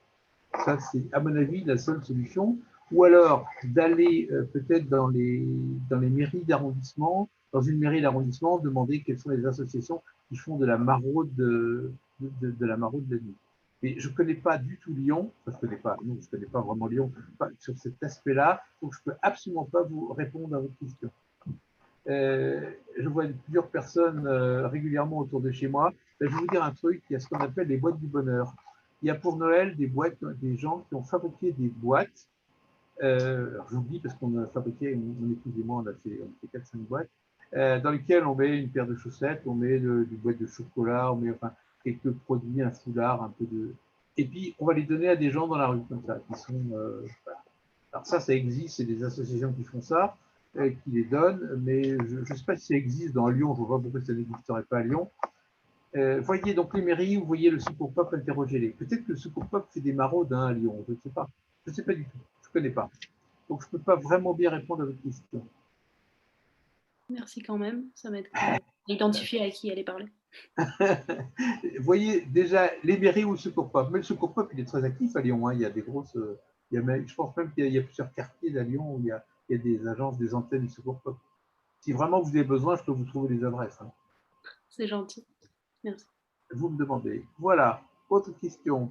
Ça, c'est à mon avis la seule solution. Ou alors d'aller peut-être dans les mairies d'arrondissement, dans une mairie d'arrondissement, demander quelles sont les associations qui font de la maraude de la nuit. Mais je ne connais pas du tout Lyon, enfin, je ne connais pas vraiment Lyon sur cet aspect-là, donc je ne peux absolument pas vous répondre à votre question. Je vois plusieurs personnes régulièrement autour de chez moi. Je vais vous dire un truc, il y a ce qu'on appelle les boîtes du bonheur. Il y a pour Noël des gens qui ont fabriqué des boîtes. J'oublie parce qu'on a fabriqué, mon épouse et moi, on a fait 4-5 boîtes, dans lesquelles on met une paire de chaussettes, on met des boîtes de chocolat, on met enfin, quelques produits, un foulard, un peu de... Et puis, on va les donner à des gens dans la rue, comme ça, qui sont... voilà. Alors ça existe, c'est des associations qui font ça, qui les donnent, mais je ne sais pas si ça existe dans Lyon, je ne vois pas pourquoi ça n'existerait pas à Lyon. Voyez donc les mairies, vous voyez le Secours Pop, interrogez-les. Peut-être que le Secours Pop fait des maraudes à Lyon, je ne sais pas. Je ne sais pas du tout, je ne connais pas. Donc je ne peux pas vraiment bien répondre à votre question. Merci quand même, ça m'aide à identifier à qui aller parler. Vous voyez déjà les mairies ou le Secours Pop. Mais le Secours Pop, il est très actif à Lyon. Hein. Il y a des grosses... je pense même qu'il y a plusieurs quartiers à Lyon où il y a des agences, des antennes du Secours Pop. Si vraiment vous avez besoin, je peux vous trouver les adresses. Hein. C'est gentil. Merci. Vous me demandez. Voilà. Autre question.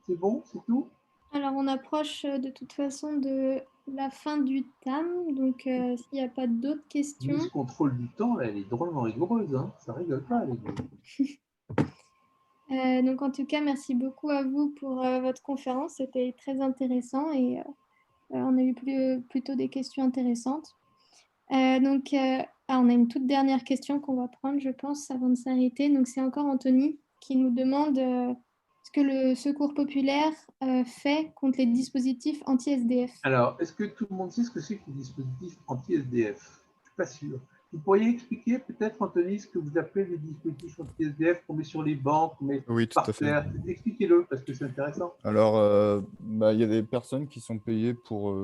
C'est bon? C'est tout? Alors, on approche de toute façon de la fin du TAM. Donc, s'il n'y a pas d'autres questions... Ce contrôle du temps, là, elle est drôlement rigoureuse. Hein. Ça rigole pas, les donc, en tout cas, merci beaucoup à vous pour votre conférence. C'était très intéressant et on a eu plutôt des questions intéressantes. On a une toute dernière question qu'on va prendre, je pense, avant de s'arrêter. Donc, c'est encore Anthony qui nous demande ce que le Secours populaire fait contre les dispositifs anti-SDF. Alors, est-ce que tout le monde sait ce que c'est que les dispositifs anti-SDF? Je ne suis pas sûr. Vous pourriez expliquer peut-être, Anthony, ce que vous appelez les dispositifs anti-SDF qu'on met sur les banques, qu'on met par terre? Expliquez-le, parce que c'est intéressant. Alors, il y a des personnes qui sont payées pour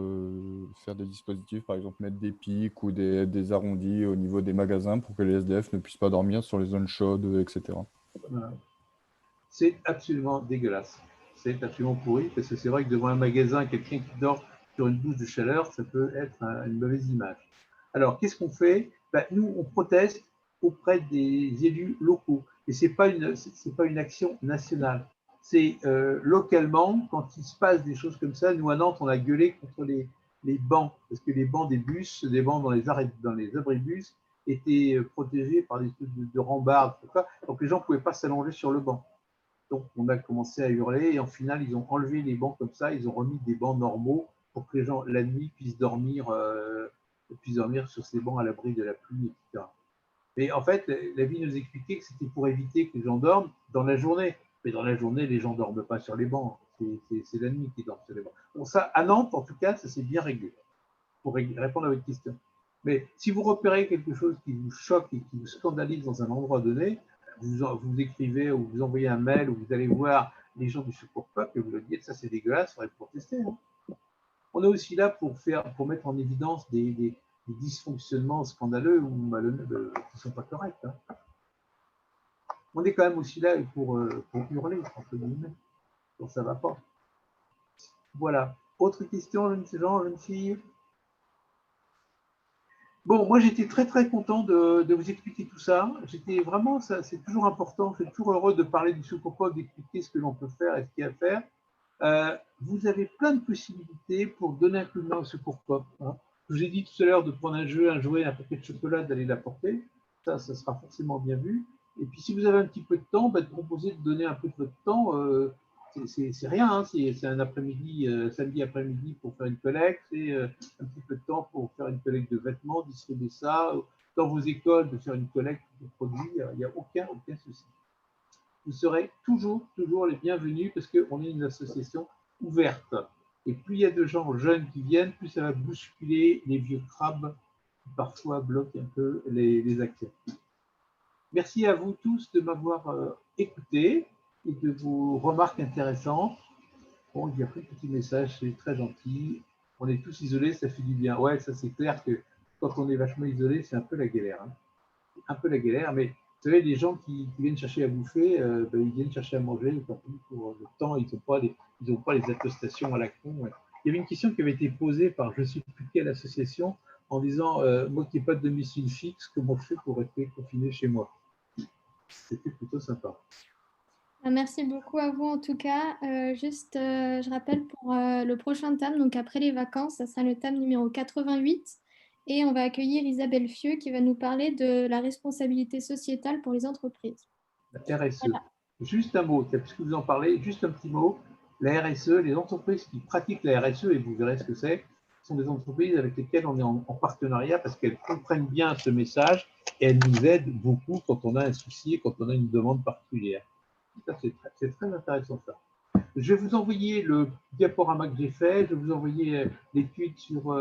faire des dispositifs, par exemple mettre des pics ou des arrondis au niveau des magasins pour que les SDF ne puissent pas dormir sur les zones chaudes, etc. Voilà. C'est absolument dégueulasse. C'est absolument pourri, parce que c'est vrai que devant un magasin, quelqu'un qui dort sur une douche de chaleur, ça peut être une mauvaise image. Alors, qu'est-ce qu'on fait? Nous, on proteste auprès des élus locaux. Et ce n'est pas une action nationale. C'est localement, quand il se passe des choses comme ça, nous à Nantes, on a gueulé contre les bancs, parce que les bancs des bus, des bancs dans les abribus, étaient protégés par des trucs de rambardes, donc les gens ne pouvaient pas s'allonger sur le banc. Donc on a commencé à hurler et en final, ils ont enlevé les bancs comme ça, ils ont remis des bancs normaux pour que les gens, la nuit, puissent dormir sur ces bancs à l'abri de la pluie, etc. Mais en fait, la vie nous expliquait que c'était pour éviter que les gens dorment dans la journée. Mais dans la journée, les gens ne dorment pas sur les bancs. C'est la nuit qui dort sur les bancs. Bon, ça, à Nantes, en tout cas, ça s'est bien réglé, pour répondre à votre question. Mais si vous repérez quelque chose qui vous choque et qui vous scandalise dans un endroit donné, vous écrivez ou vous envoyez un mail ou vous allez voir les gens du Secours Peuple et vous leur dites ça c'est dégueulasse, il faudrait protester. Hein. On est aussi là pour mettre en évidence des dysfonctionnements scandaleux ou malhonnêtes qui ne sont pas corrects. Hein. On est quand même aussi là pour hurler, entre guillemets, quand ça ne va pas. Voilà. Autre question, jeune fille? Bon, moi j'étais très très content de vous expliquer tout ça. J'étais vraiment, c'est toujours important, je suis toujours heureux de parler du Secours Peuple, d'expliquer ce que l'on peut faire et ce qu'il y a à faire. Vous avez plein de possibilités pour donner un coup de main au Secours Peuple. Hein. Je vous ai dit tout à l'heure de prendre un jouet, un paquet de chocolat, d'aller l'apporter. Ça sera forcément bien vu. Et puis si vous avez un petit peu de temps, de proposer de donner un peu de votre temps. C'est rien, hein, c'est un après-midi, samedi après-midi pour faire une collecte, c'est un petit peu de temps pour faire une collecte de vêtements, distribuer ça, dans vos écoles, de faire une collecte de produits, il n'y a aucun souci. Vous serez toujours les bienvenus parce qu'on est une association ouverte. Et plus il y a de gens jeunes qui viennent, plus ça va bousculer les vieux crabes qui parfois bloquent un peu les actions. Merci à vous tous de m'avoir écouté et de vos remarques intéressantes. Bon, il y a pris un petit message, c'est très gentil. On est tous isolés, ça fait du bien. Ouais, ça c'est clair que quand on est vachement isolé, c'est un peu la galère. Hein. Un peu la galère, mais vous savez, les gens qui viennent chercher à bouffer, ils viennent chercher à manger, tant pis pour le temps, ils n'ont pas les attestations à la con. Ouais. Il y avait une question qui avait été posée par je ne sais plus quelle association en disant moi qui n'ai pas de domicile fixe, comment je fais pour rester confiné chez moi? C'était plutôt sympa. Merci beaucoup à vous en tout cas. Je rappelle pour le prochain thème, donc après les vacances, ça sera le thème numéro 88 et on va accueillir Isabelle Fieux qui va nous parler de la responsabilité sociétale pour les entreprises. La RSE. Voilà. Juste un mot, puisque vous en parlez, juste un petit mot. La RSE, les entreprises qui pratiquent la RSE, et vous verrez ce que c'est, sont des entreprises avec lesquelles on est en partenariat parce qu'elles comprennent bien ce message et elles nous aident beaucoup quand on a un souci, quand on a une demande particulière. Ça, c'est très intéressant ça. Je vais vous envoyer le diaporama que j'ai fait, je vais vous envoyer l'étude sur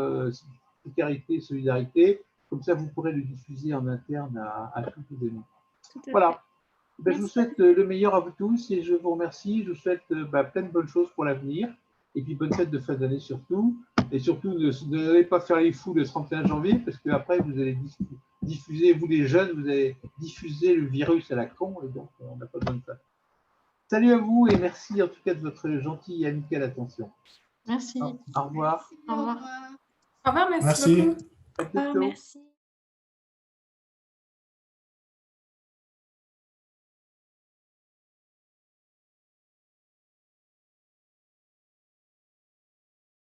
précarité, solidarité, comme ça vous pourrez le diffuser en interne à tous les amis. Voilà. Ben, je vous souhaite le meilleur à vous tous et je vous remercie. Je vous souhaite plein de bonnes choses pour l'avenir et puis bonne fête de fin d'année surtout. Et surtout, n'allez pas faire les fous le 31 janvier parce qu'après, vous allez diffuser, vous les jeunes, vous allez diffuser le virus à la con et donc on n'a pas besoin de ça. Salut à vous et merci en tout cas de votre gentille et amicale attention. Merci. Au revoir. Au revoir. Au revoir, merci beaucoup. À bientôt. Merci.